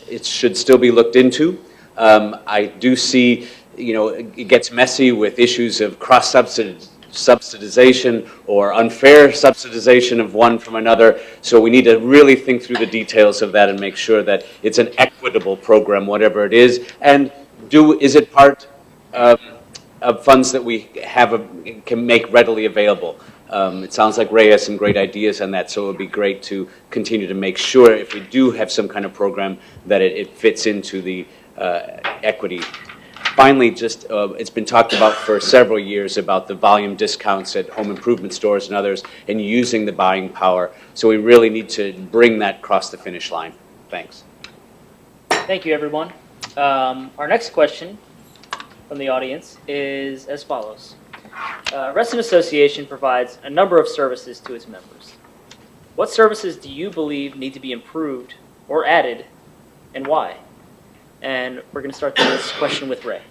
it should still be looked into. I do see, it gets messy with issues of cross-subsidization or unfair subsidization of one from another, so we need to really think through the details of that and make sure that it's an equitable program, whatever it is, and is it part of funds that we can make readily available. It sounds like Ray has some great ideas on that, so it would be great to continue to make sure if we do have some kind of program that it fits into the equity. Finally, just it's been talked about for several years about the volume discounts at home improvement stores and others and using the buying power. So we really need to bring that across the finish line. Thanks. Thank you, everyone. Our next question from the audience is as follows. Reston Association provides a number of services to its members. What services do you believe need to be improved or added, and why? And we're going to start this question with Ray.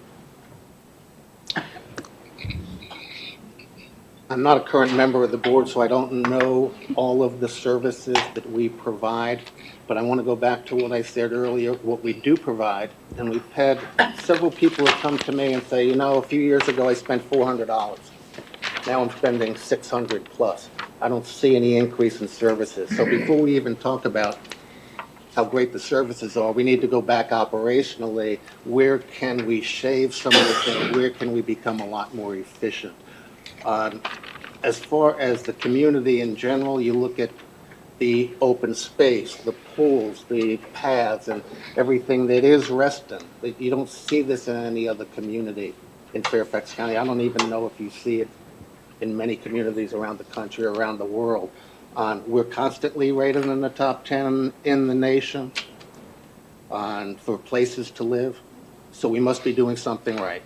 I'm not a current member of the board, so I don't know all of the services that we provide. but I want to go back to what I said earlier, what we do provide. And we've had several people have come to me and say, you know, a few years ago I spent $400. Now I'm spending 600 plus. I don't see any increase in services. So before we even talk about how great the services are, we need to go back operationally. Where can we shave some of the things? Where can we become a lot more efficient? As far as the community in general, you look at the open space, the pools, the paths, and everything that is Reston. You don't see this in any other community in Fairfax County. I don't even know if you see it in many communities around the country, around the world. We're constantly rated in the top 10 in the nation for places to live, so we must be doing something right.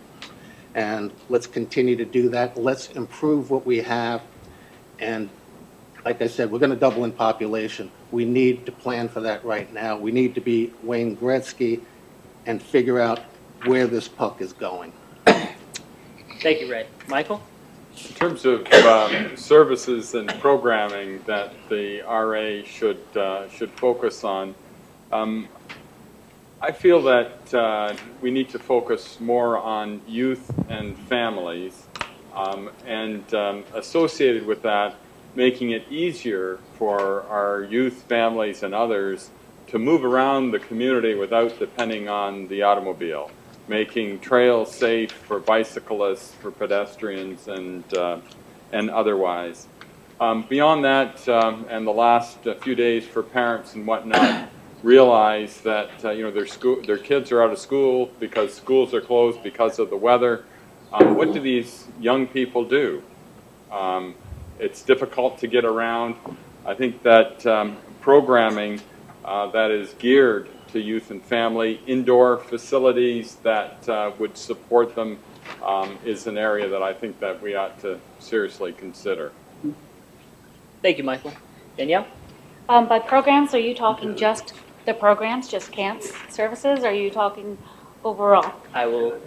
And let's continue to do that. Let's improve what we have. And like I said, we're going to double in population. We need to plan for that right now. We need to be Wayne Gretzky and figure out where this puck is going. Thank you, Ray. Michael? In terms of services and programming that the RA should focus on, I feel that we need to focus more on youth and families, and associated with that, making it easier for our youth, families, and others to move around the community without depending on the automobile, making trails safe for bicyclists, for pedestrians, and otherwise. Beyond that, and the last few days for parents and whatnot, realize that their kids are out of school because schools are closed because of the weather. What do these young people do? It's difficult to get around. I think that programming that is geared to youth and family, indoor facilities that would support them is an area that I think that we ought to seriously consider. Thank you, Michael. Danielle? By programs, are you talking just the programs, just CAMPS services? Or are you talking overall? I will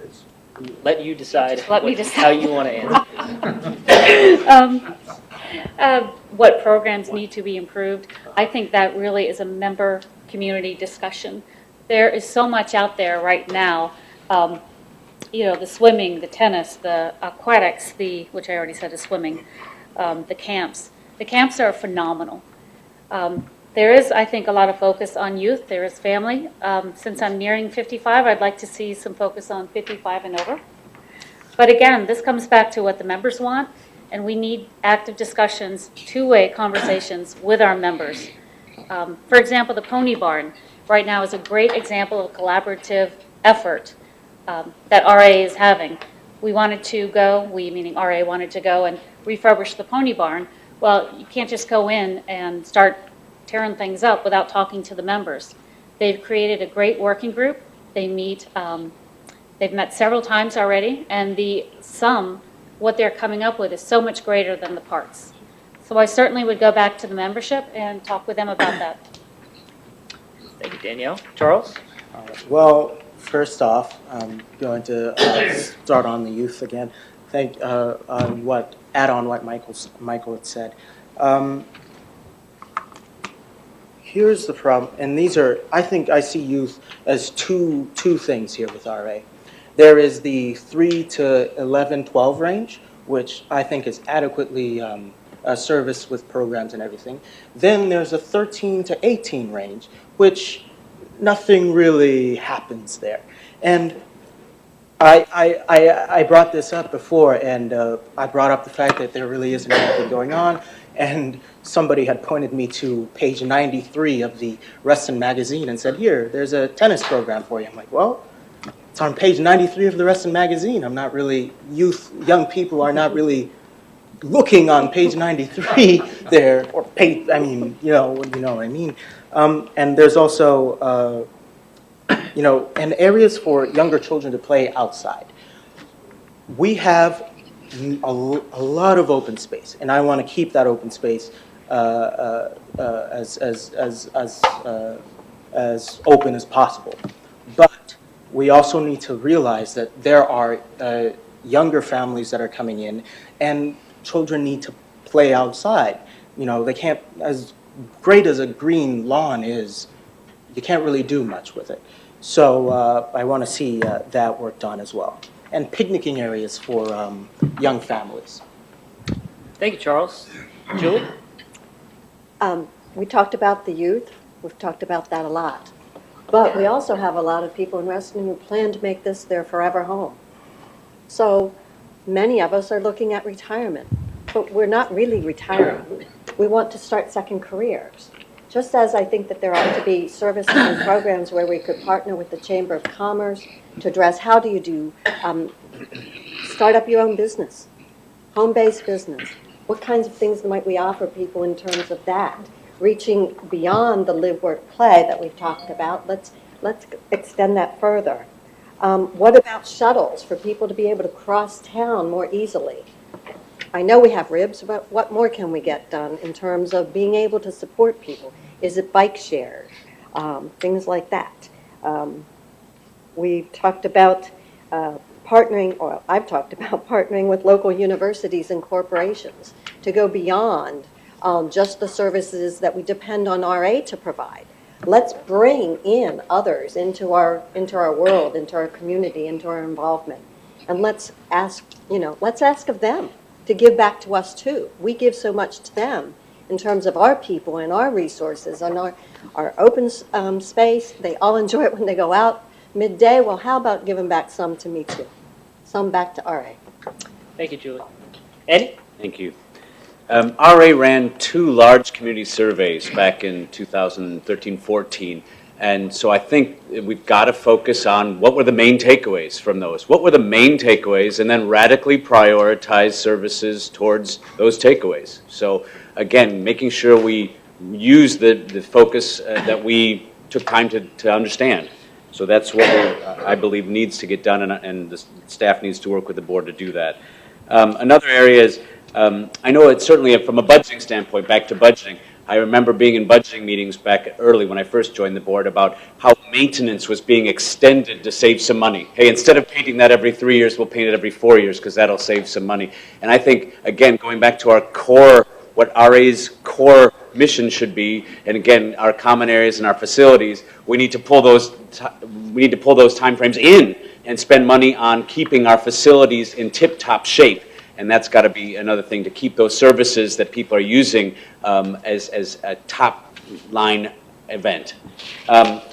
let you decide, Let me decide. how you want to answer. What programs need to be improved? I think that really is a member community discussion. There is so much out there right now, the swimming, the tennis, the aquatics, which I already said is swimming, the camps. The camps are phenomenal. There is, I think, a lot of focus on youth. There is family. Since I'm nearing 55, I'd like to see some focus on 55 and over. But again, this comes back to what the members want, and we need active discussions, two-way conversations with our members. For example, the Pony Barn right now is a great example of a collaborative effort that RA is having. We wanted to go, meaning RA wanted to go and refurbish the Pony Barn. Well, you can't just go in and start tearing things up without talking to the members. They've created a great working group. They meet, they've met several times already, and the sum, what they're coming up with, is so much greater than the parts. So I certainly would go back to the membership and talk with them about that. Thank you, Danielle. Charles? Well, first off, I'm going to start on the youth again. Add on what Michael had said. Here's the problem, and I think I see youth as two things here with RA. There is the 3 to 11, 12 range, which I think is adequately serviced with programs and everything. Then there's a 13 to 18 range, which nothing really happens there. And I brought this up before, and I brought up the fact that there really isn't anything going on, and somebody had pointed me to page 93 of the Reston magazine and said, here, there's a tennis program for you. I'm like, well, it's on page 93 of the Reston magazine. I'm not really, young people are not really looking on page 93 there, or page, you know what I mean. And there's also, and areas for younger children to play outside. We have a lot of open space, and I want to keep that open space as open as possible. But we also need to realize that there are younger families that are coming in, and children need to play outside. They can't, as great as a green lawn is, you can't really do much with it. So I want to see that work done as well. And picnicking areas for young families. Thank you, Charles. Julie? We talked about the youth. We've talked about that a lot. But we also have a lot of people in Reston who plan to make this their forever home. So many of us are looking at retirement, but we're not really retiring. We want to start second careers. Just as I think that there ought to be services and programs where we could partner with the Chamber of Commerce to address how do you do, start up your own business, home-based business. What kinds of things might we offer people in terms of that? Reaching beyond the live, work, play that we've talked about, let's extend that further. What about shuttles for people to be able to cross town more easily? I know we have RIBS, but what more can we get done in terms of being able to support people? Is it bike shares? Things like that. We've talked about partnering, or I've talked about partnering with local universities and corporations to go beyond just the services that we depend on RA to provide. Let's bring in others into our world, into our community, into our involvement, and let's ask of them to give back to us too. We give so much to them in terms of our people and our resources and our open space. They all enjoy it when they go out midday. Well, how about giving back some to me too? Some back to RA. Thank you, Julie. Andy? Thank you. RA ran 2 large community surveys back in 2013-14, and so I think we've got to focus on what were the main takeaways from those. What were the main takeaways, and then radically prioritize services towards those takeaways. So again, making sure we use the focus that we took time to understand. So that's what I believe needs to get done, and the staff needs to work with the board to do that. Another area is, I know it's certainly from a budgeting standpoint, back to budgeting, I remember being in budgeting meetings back early when I first joined the board about how maintenance was being extended to save some money. Hey, instead of painting that every 3 years, we'll paint it every 4 years because that'll save some money. And I think, again, going back to our core, what RA's core mission should be, and again, our common areas and our facilities, we need to pull those timeframes in and spend money on keeping our facilities in tip-top shape. And that's got to be another thing, to keep those services that people are using as a top-line event.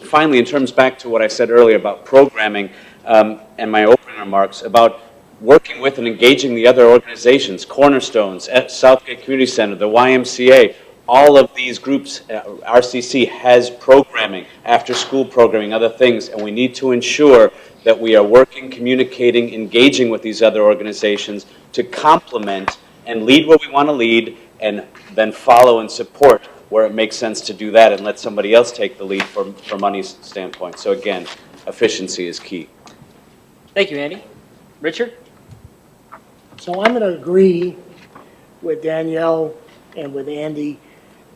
Finally, in terms back to what I said earlier about programming and my opening remarks about working with and engaging the other organizations, Cornerstones, Southgate Community Center, the YMCA, all of these groups, RCC has programming, after-school programming, other things, and we need to ensure that we are working, communicating, engaging with these other organizations to complement and lead where we want to lead, and then follow and support where it makes sense to do that, and let somebody else take the lead from money's standpoint. So again, efficiency is key. Thank you, Andy. Richard? So I'm going to agree with Danielle and with Andy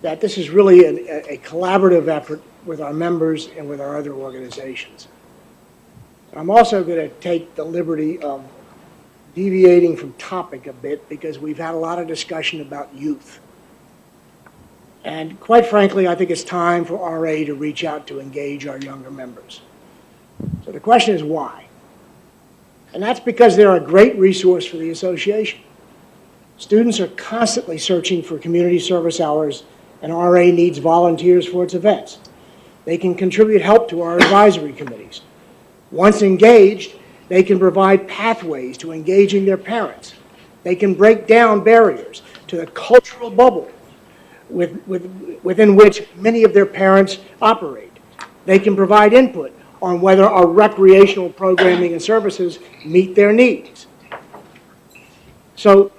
that this is really a collaborative effort with our members and with our other organizations. I'm also going to take the liberty of deviating from topic a bit because we've had a lot of discussion about youth. And quite frankly, I think it's time for RA to reach out to engage our younger members. So the question is why? And that's because they're a great resource for the association. Students are constantly searching for community service hours, and RA needs volunteers for its events. They can contribute help to our advisory committees. Once engaged, they can provide pathways to engaging their parents. They can break down barriers to the cultural bubble within which many of their parents operate. They can provide input on whether our recreational programming and services meet their needs. So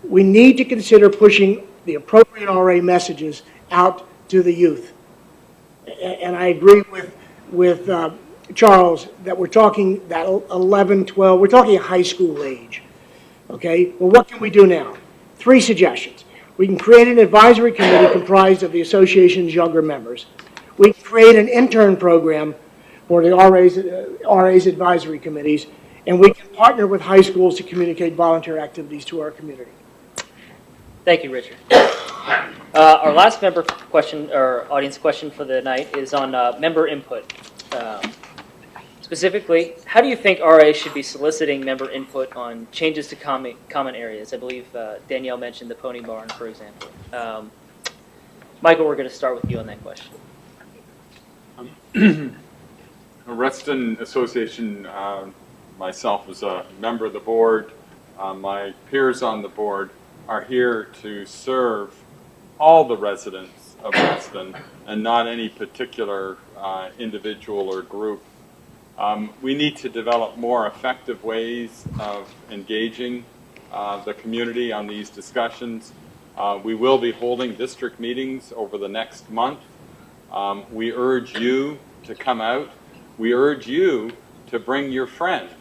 we need to consider pushing the appropriate RA messages out to the youth. And I agree with Charles that we're talking that 11, 12, we're talking high school age. Okay, well, what can we do now? 3 suggestions. We can create an advisory committee comprised of the association's younger members. We can create an intern program for the RA's advisory committees, and we can partner with high schools to communicate volunteer activities to our community. Thank you, Richard. Our last member question, or audience question for the night, is on member input. Specifically, how do you think RA should be soliciting member input on changes to common areas? I believe Danielle mentioned the Pony Barn, for example. Michael, we're going to start with you on that question. Reston Association, myself as a member of the board, my peers on the board are here to serve all the residents of Reston and not any particular individual or group. We need to develop more effective ways of engaging the community on these discussions. We will be holding district meetings over the next month. We urge you to come out. We urge you to bring your friends.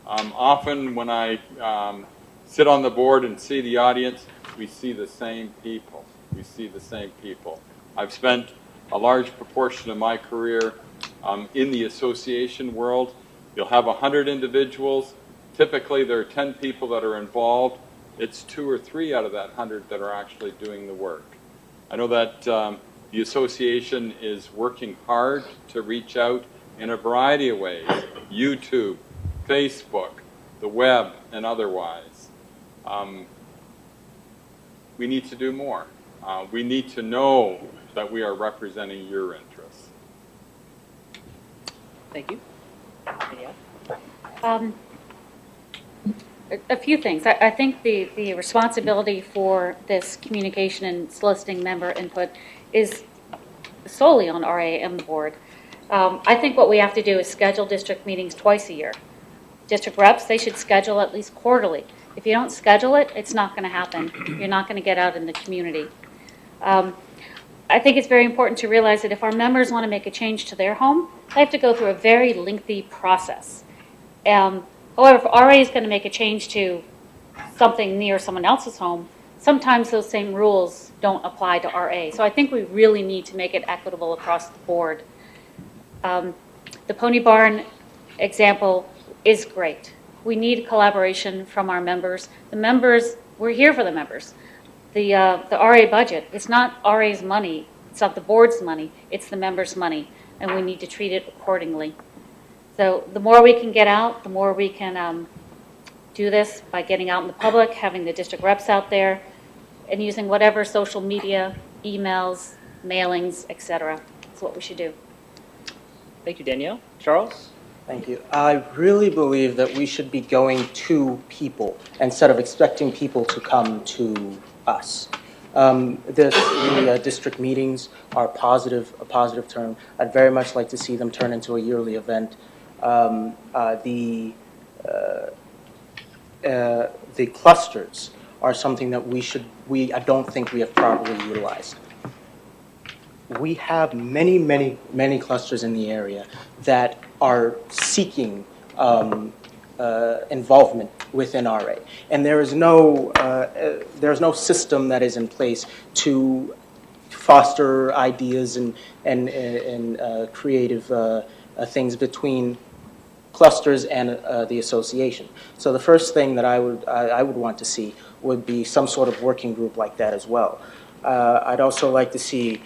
Often when I sit on the board and see the audience, we see the same people. We see the same people. I've spent a large proportion of my career in the association world. You'll have 100 individuals. Typically, there are 10 people that are involved. It's 2 or 3 out of that 100 that are actually doing the work. I know that the association is working hard to reach out in a variety of ways, YouTube, Facebook, the web, and otherwise. We need to do more. We need to know that we are representing your interests. Thank you. Danielle? A few things. I think the responsibility for this communication and soliciting member input is solely on RA and the board. I think what we have to do is schedule district meetings twice a year. District reps, they should schedule at least quarterly. If you don't schedule it, it's not going to happen. You're not going to get out in the community. I think it's very important to realize that if our members want to make a change to their home, they have to go through a very lengthy process. However, if RA is going to make a change to something near someone else's home, sometimes those same rules don't apply to RA. So I think we really need to make it equitable across the board. The Pony Barn example is great. We need collaboration from our members. The members, we're here for the members. The RA budget, it's not RA's money, it's not the board's money, it's the members' money, and we need to treat it accordingly. So the more we can get out, the more we can do this by getting out in the public, having the district reps out there, and using whatever social media, emails, mailings, etc. That's what we should do. Thank you, Danielle. Charles? Thank you. I really believe that we should be going to people instead of expecting people to come to us. The district meetings are a positive term. I'd very much like to see them turn into a yearly event. The clusters are something that I don't think we have properly utilized. We have many clusters in the area that are seeking involvement within RA, and there's no system that is in place to foster ideas and creative things between clusters and the association. So the first thing that I would want to see would be some sort of working group like that as well. I'd also like to see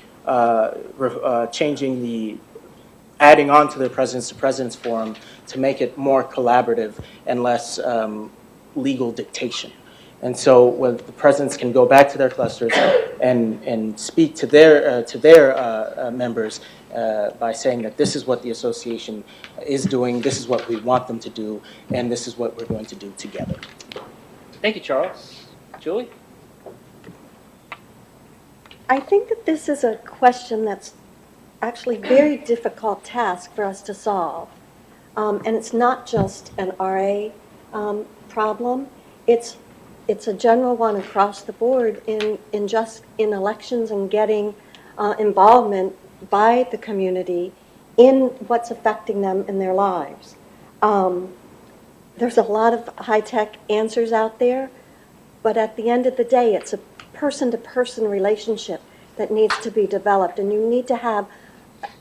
adding on to the Presidents to Presidents Forum to make it more collaborative and less legal dictation. And so when the presidents can go back to their clusters and speak to their members by saying that this is what the association is doing, this is what we want them to do, and this is what we're going to do together. Thank you, Charles. Julie? I think that this is a question that's actually a very difficult task for us to solve. And it's not just an RA problem. It's a general one across the board in elections and getting involvement by the community in what's affecting them in their lives. There's a lot of high-tech answers out there, but at the end of the day, it's a person-to-person relationship that needs to be developed, and you need to have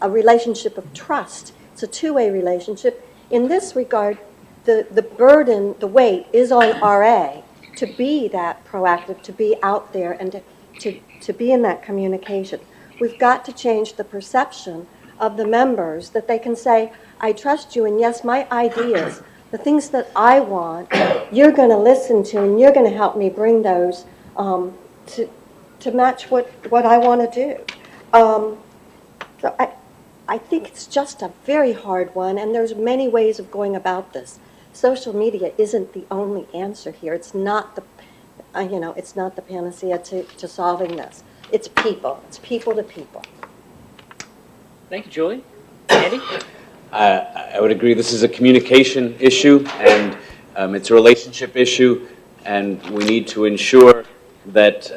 a relationship of trust. It's a two-way relationship. In this regard, the burden, the weight is on RA to be that proactive, to be out there, and to be in that communication. We've got to change the perception of the members that they can say, I trust you, and yes, my ideas, the things that I want, you're going to listen to, and you're going to help me bring those to match what I want to do. So I think it's just a very hard one, and there's many ways of going about this. Social media isn't the only answer here. It's not the, it's not the panacea to solving this. It's people. It's people to people. Thank you, Julie. Andy? I would agree. This is a communication issue, and it's a relationship issue, and we need to ensure that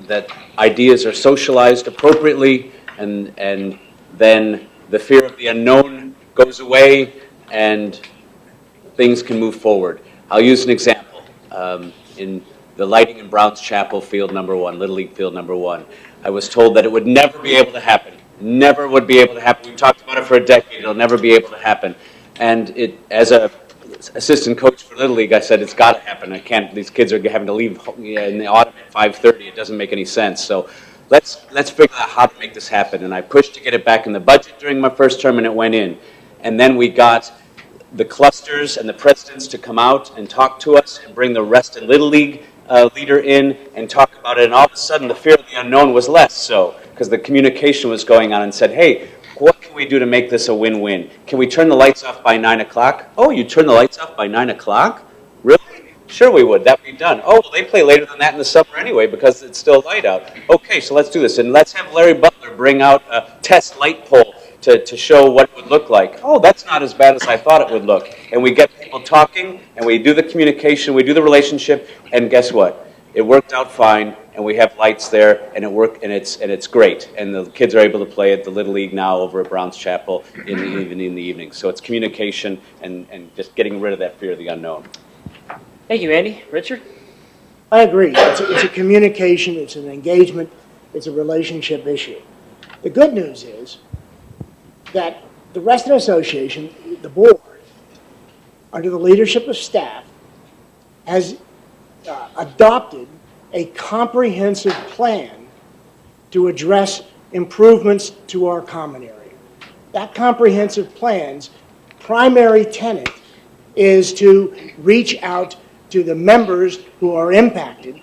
that ideas are socialized appropriately, and then the fear of the unknown goes away, and things can move forward. I'll use an example. In the lighting in Browns Chapel, field number 1, Little League field number 1, I was told that it would never be able to happen. Never would be able to happen. We've talked about it for a decade. It'll never be able to happen. And as a assistant coach for Little League, I said, it's got to happen. I can't, these kids are having to leave in the autumn at 5:30. It doesn't make any sense. So let's figure out how to make this happen. And I pushed to get it back in the budget during my first term, and it went in. And then we got the clusters and the presidents to come out and talk to us and bring the Reston Little League leader in and talk about it. And all of a sudden, the fear of the unknown was less so, because the communication was going on, and said, hey, what can we do to make this a win-win? Can we turn the lights off by 9 o'clock? Oh, you turn the lights off by 9 o'clock? Really? Sure we would. That would be done. Oh, well, they play later than that in the summer anyway because it's still light out. Okay, so let's do this. And let's have Larry Butler bring out a test light pole to show what it would look like. Oh, that's not as bad as I thought it would look. And we get people talking, and we do the communication, we do the relationship, and guess what? It worked out fine, and we have lights there, and it's great. And the kids are able to play at the Little League now over at Browns Chapel even in the evening. So it's communication and just getting rid of that fear of the unknown. Thank you, Andy. Richard? I agree. It's a communication, it's an engagement, it's a relationship issue. The good news is that the Reston Association, the board, under the leadership of staff, has adopted a comprehensive plan to address improvements to our common area. That comprehensive plan's primary tenet is to reach out to the members who are impacted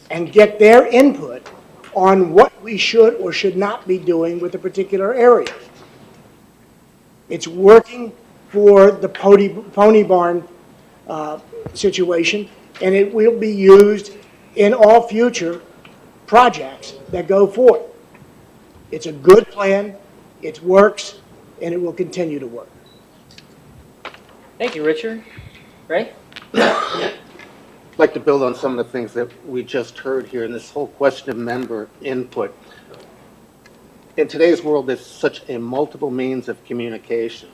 and get their input on what we should or should not be doing with a particular area. It's working for the Pony Barn situation, and it will be used in all future projects that go forth. It's a good plan, it works, and it will continue to work. Thank you, Richard. Ray? I'd like to build on some of the things that we just heard here in this whole question of member input. In today's world, there's such a multiple means of communication.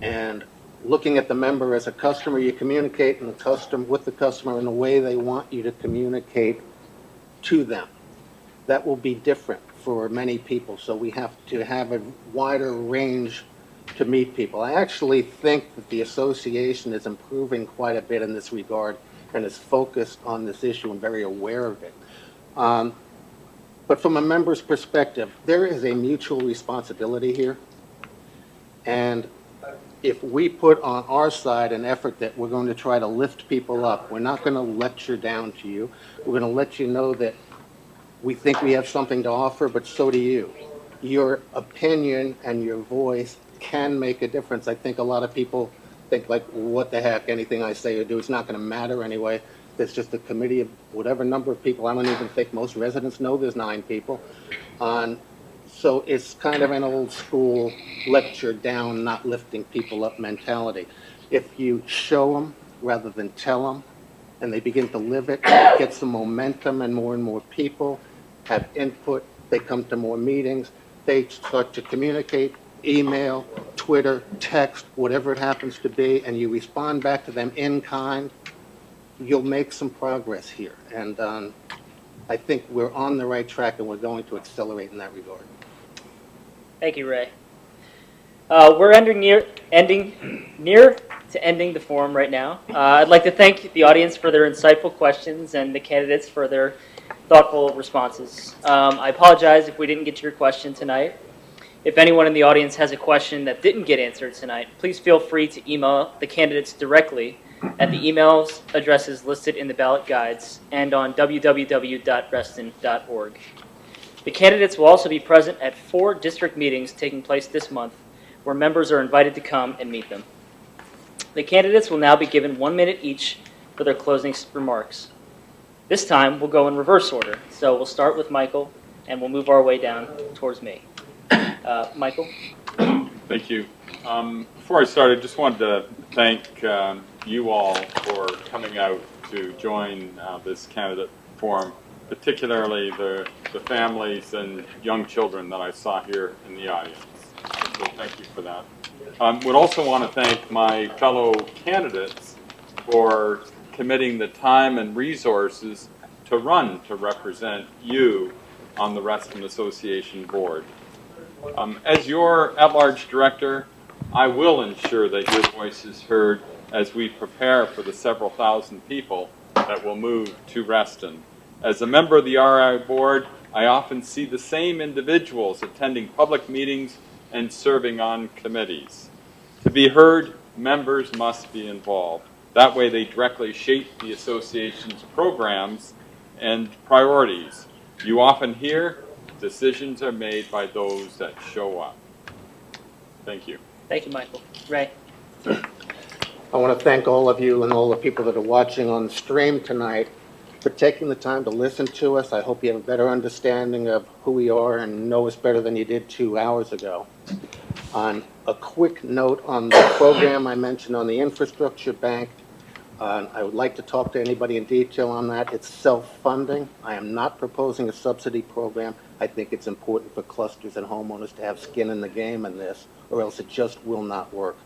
And looking at the member as a customer, you communicate with the customer in the way they want you to communicate to them. That will be different for many people, so we have to have a wider range to meet people. I actually think that the association is improving quite a bit in this regard and is focused on this issue and very aware of it. But from a member's perspective, there is a mutual responsibility here. And if we put on our side an effort that we're going to try to lift people up, we're not going to lecture down to you. We're going to let you know that we think we have something to offer, but so do you. Your opinion and your voice can make a difference. I think a lot of people think, like, what the heck, anything I say or do, it's not going to matter anyway. There's just a committee of whatever number of people. I don't even think most residents know there's 9 people. So it's kind of an old school lecture down, not lifting people up mentality. If you show them rather than tell them, and they begin to live it, it gets some momentum, and more people have input. They come to more meetings. They start to communicate, email, Twitter, text, whatever it happens to be, and you respond back to them in kind. You'll make some progress here. And I think we're on the right track, and we're going to accelerate in that regard. Thank you, Ray. We're ending near to ending the forum right now. I'd like to thank the audience for their insightful questions and the candidates for their thoughtful responses. I apologize if we didn't get to your question tonight. If anyone in the audience has a question that didn't get answered tonight, please feel free to email the candidates directly at the email addresses listed in the ballot guides and on www.reston.org. The candidates will also be present at 4 district meetings taking place this month, where members are invited to come and meet them. The candidates will now be given 1 minute each for their closing remarks. This time, we'll go in reverse order. So we'll start with Michael, and we'll move our way down towards me. Michael? Thank you. Before I start, I just wanted to thank you all for coming out to join this candidate forum, particularly the families and young children that I saw here in the audience. So thank you for that. Would also want to thank my fellow candidates for committing the time and resources to run to represent you on the Reston Association board. As your at-large director, I will ensure that your voice is heard as we prepare for the several thousand people that will move to Reston. As a member of the RI board, I often see the same individuals attending public meetings and serving on committees. To be heard, members must be involved. That way they directly shape the association's programs and priorities. You often hear decisions are made by those that show up. Thank you. Thank you, Michael. Ray? I want to thank all of you and all the people that are watching on the stream tonight for taking the time to listen to us. I hope you have a better understanding of who we are and know us better than you did 2 hours ago. On a quick note on the program I mentioned on the infrastructure bank, I would like to talk to anybody in detail on that. It's self-funding. I am not proposing a subsidy program. I think it's important for clusters and homeowners to have skin in the game in this, or else it just will not work.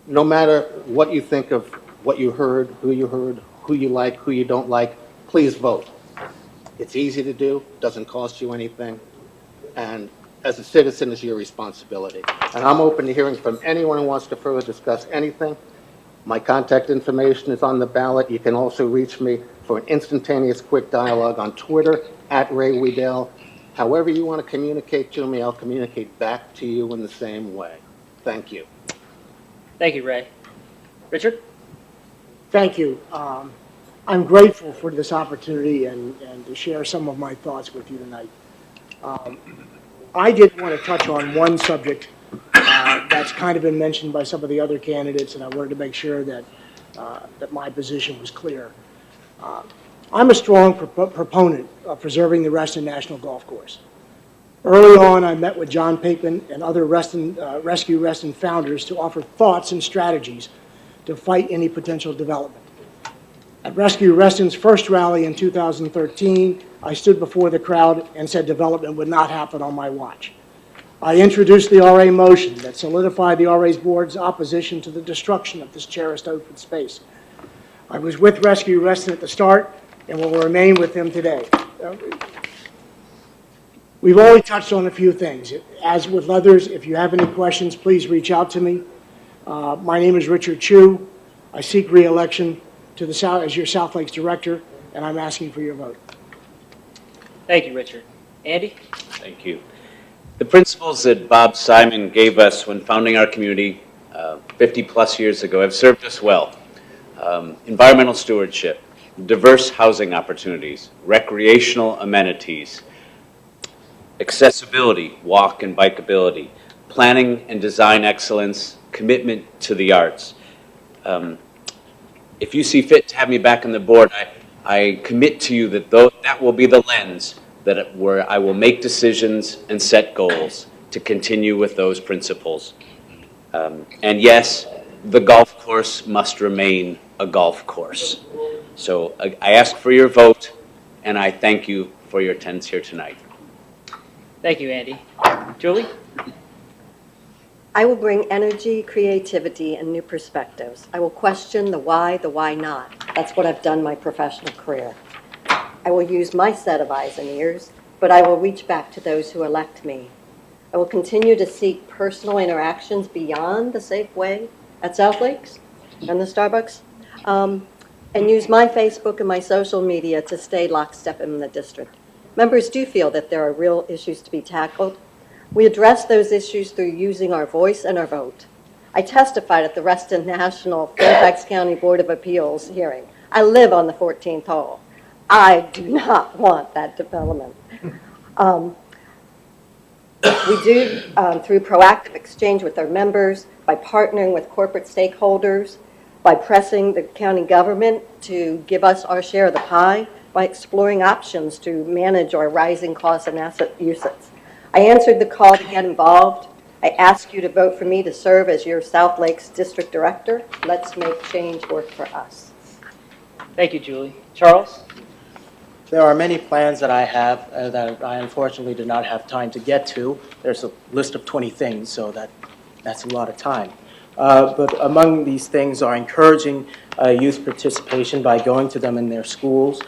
No matter what you think of what you heard, who you like, who you don't like, please vote. It's easy to do, doesn't cost you anything, and as a citizen, it's your responsibility. And I'm open to hearing from anyone who wants to further discuss anything. My contact information is on the ballot. You can also reach me for an instantaneous quick dialogue on Twitter, @RayWedell. However you want to communicate to me, I'll communicate back to you in the same way. Thank you. Thank you, Ray. Richard? Thank you. I'm grateful for this opportunity and to share some of my thoughts with you tonight. I did want to touch on one subject that's kind of been mentioned by some of the other candidates, and I wanted to make sure that my position was clear. I'm a strong proponent of preserving the Reston National Golf Course. Early on, I met with John Papin and other Rescue Reston founders to offer thoughts and strategies to fight any potential development. At Rescue Reston's first rally in 2013, I stood before the crowd and said development would not happen on my watch. I introduced the RA motion that solidified the RA's board's opposition to the destruction of this cherished open space. I was with Rescue Reston at the start and will remain with them today. We've only touched on a few things. As with others, if you have any questions, please reach out to me. My name is Richard Chu. I seek re-election to the South as your South Lakes Director, and I'm asking for your vote. Thank you, Richard. Andy? Thank you. The principles that Bob Simon gave us when founding our community 50 plus years ago have served us well. Environmental stewardship, diverse housing opportunities, recreational amenities, accessibility, walk and bikeability, planning and design excellence, commitment to the arts. If you see fit to have me back on the board, I commit to you that that will be the lens where I will make decisions and set goals to continue with those principles. And yes, the golf course must remain a golf course. So I ask for your vote, and I thank you for your attendance here tonight. Thank you, Andy. Julie? I will bring energy, creativity, and new perspectives. I will question the why not. That's what I've done my professional career. I will use my set of eyes and ears, but I will reach back to those who elect me. I will continue to seek personal interactions beyond the safe way at South Lakes and the Starbucks, and use my Facebook and my social media to stay lockstep in the district. Members do feel that there are real issues to be tackled. We address those issues through using our voice and our vote. I testified at the Reston National Fairfax County Board of Appeals hearing. I live on the 14th hole. I do not want that development. We do, through proactive exchange with our members, by partnering with corporate stakeholders, by pressing the county government to give us our share of the pie, by exploring options to manage our rising costs and asset usage. I answered the call to get involved. I ask you to vote for me to serve as your South Lakes District Director. Let's make change work for us. Thank you, Julie. Charles? There are many plans that I have that I unfortunately did not have time to get to. There's a list of 20 things, so that's a lot of time. But among these things are encouraging youth participation by going to them in their schools,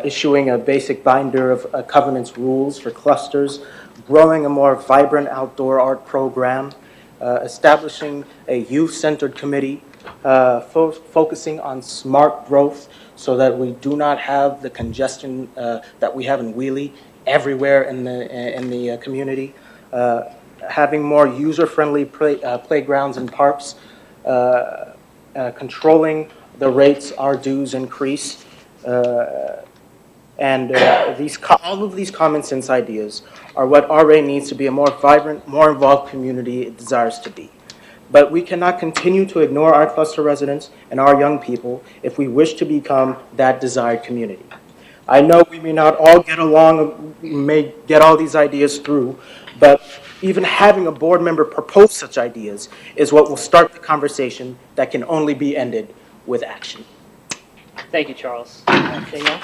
issuing a basic binder of governance rules for clusters, growing a more vibrant outdoor art program, establishing a youth-centered committee, focusing on smart growth so that we do not have the congestion that we have in Wheelie everywhere in the community, having more user-friendly playgrounds and parks, controlling the rates our dues increase, and all of these common sense ideas are what RA needs to be a more vibrant, more involved community it desires to be. But we cannot continue to ignore our cluster residents and our young people if we wish to become that desired community. I know we may not all get along, may get all these ideas through, but even having a board member propose such ideas is what will start the conversation that can only be ended with action. Thank you, Charles. Danielle?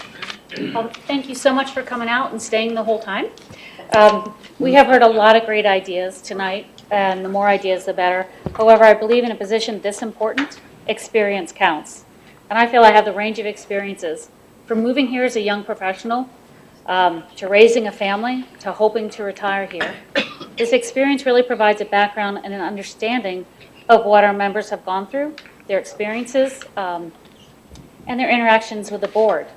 Thank you so much for coming out and staying the whole time. We have heard a lot of great ideas tonight, and the more ideas, the better. However, I believe in a position this important, experience counts. And I feel I have the range of experiences, from moving here as a young professional, to raising a family, to hoping to retire here. This experience really provides a background and an understanding of what our members have gone through, their experiences, and their interactions with the board.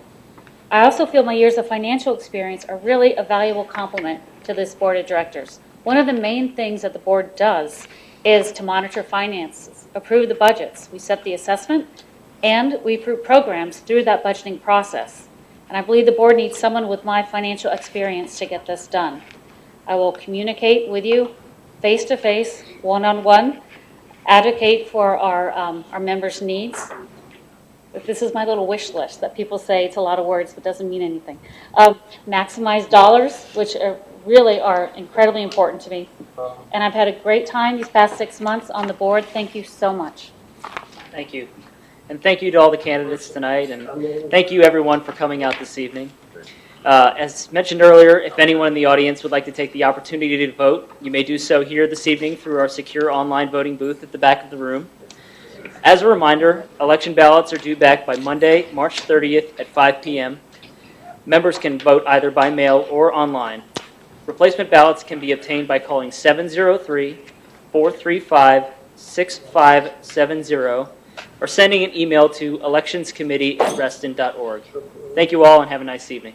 I also feel my years of financial experience are really a valuable complement to this board of directors. One of the main things that the board does is to monitor finances, approve the budgets. We set the assessment, and we approve programs through that budgeting process. And I believe the board needs someone with my financial experience to get this done. I will communicate with you face-to-face, one-on-one, advocate for our members' needs. This is my little wish list that people say it's a lot of words but doesn't mean anything. Maximize dollars, which really are incredibly important to me. And I've had a great time these past 6 months on the board. Thank you so much. Thank you. And thank you to all the candidates tonight, and thank you everyone for coming out this evening. As mentioned earlier, if anyone in the audience would like to take the opportunity to vote, you may do so here this evening through our secure online voting booth at the back of the room. As a reminder, election ballots are due back by Monday, March 30th at 5 p.m. Members can vote either by mail or online. Replacement ballots can be obtained by calling 703-435-6570 or sending an email to electionscommittee@reston.org. Thank you all and have a nice evening.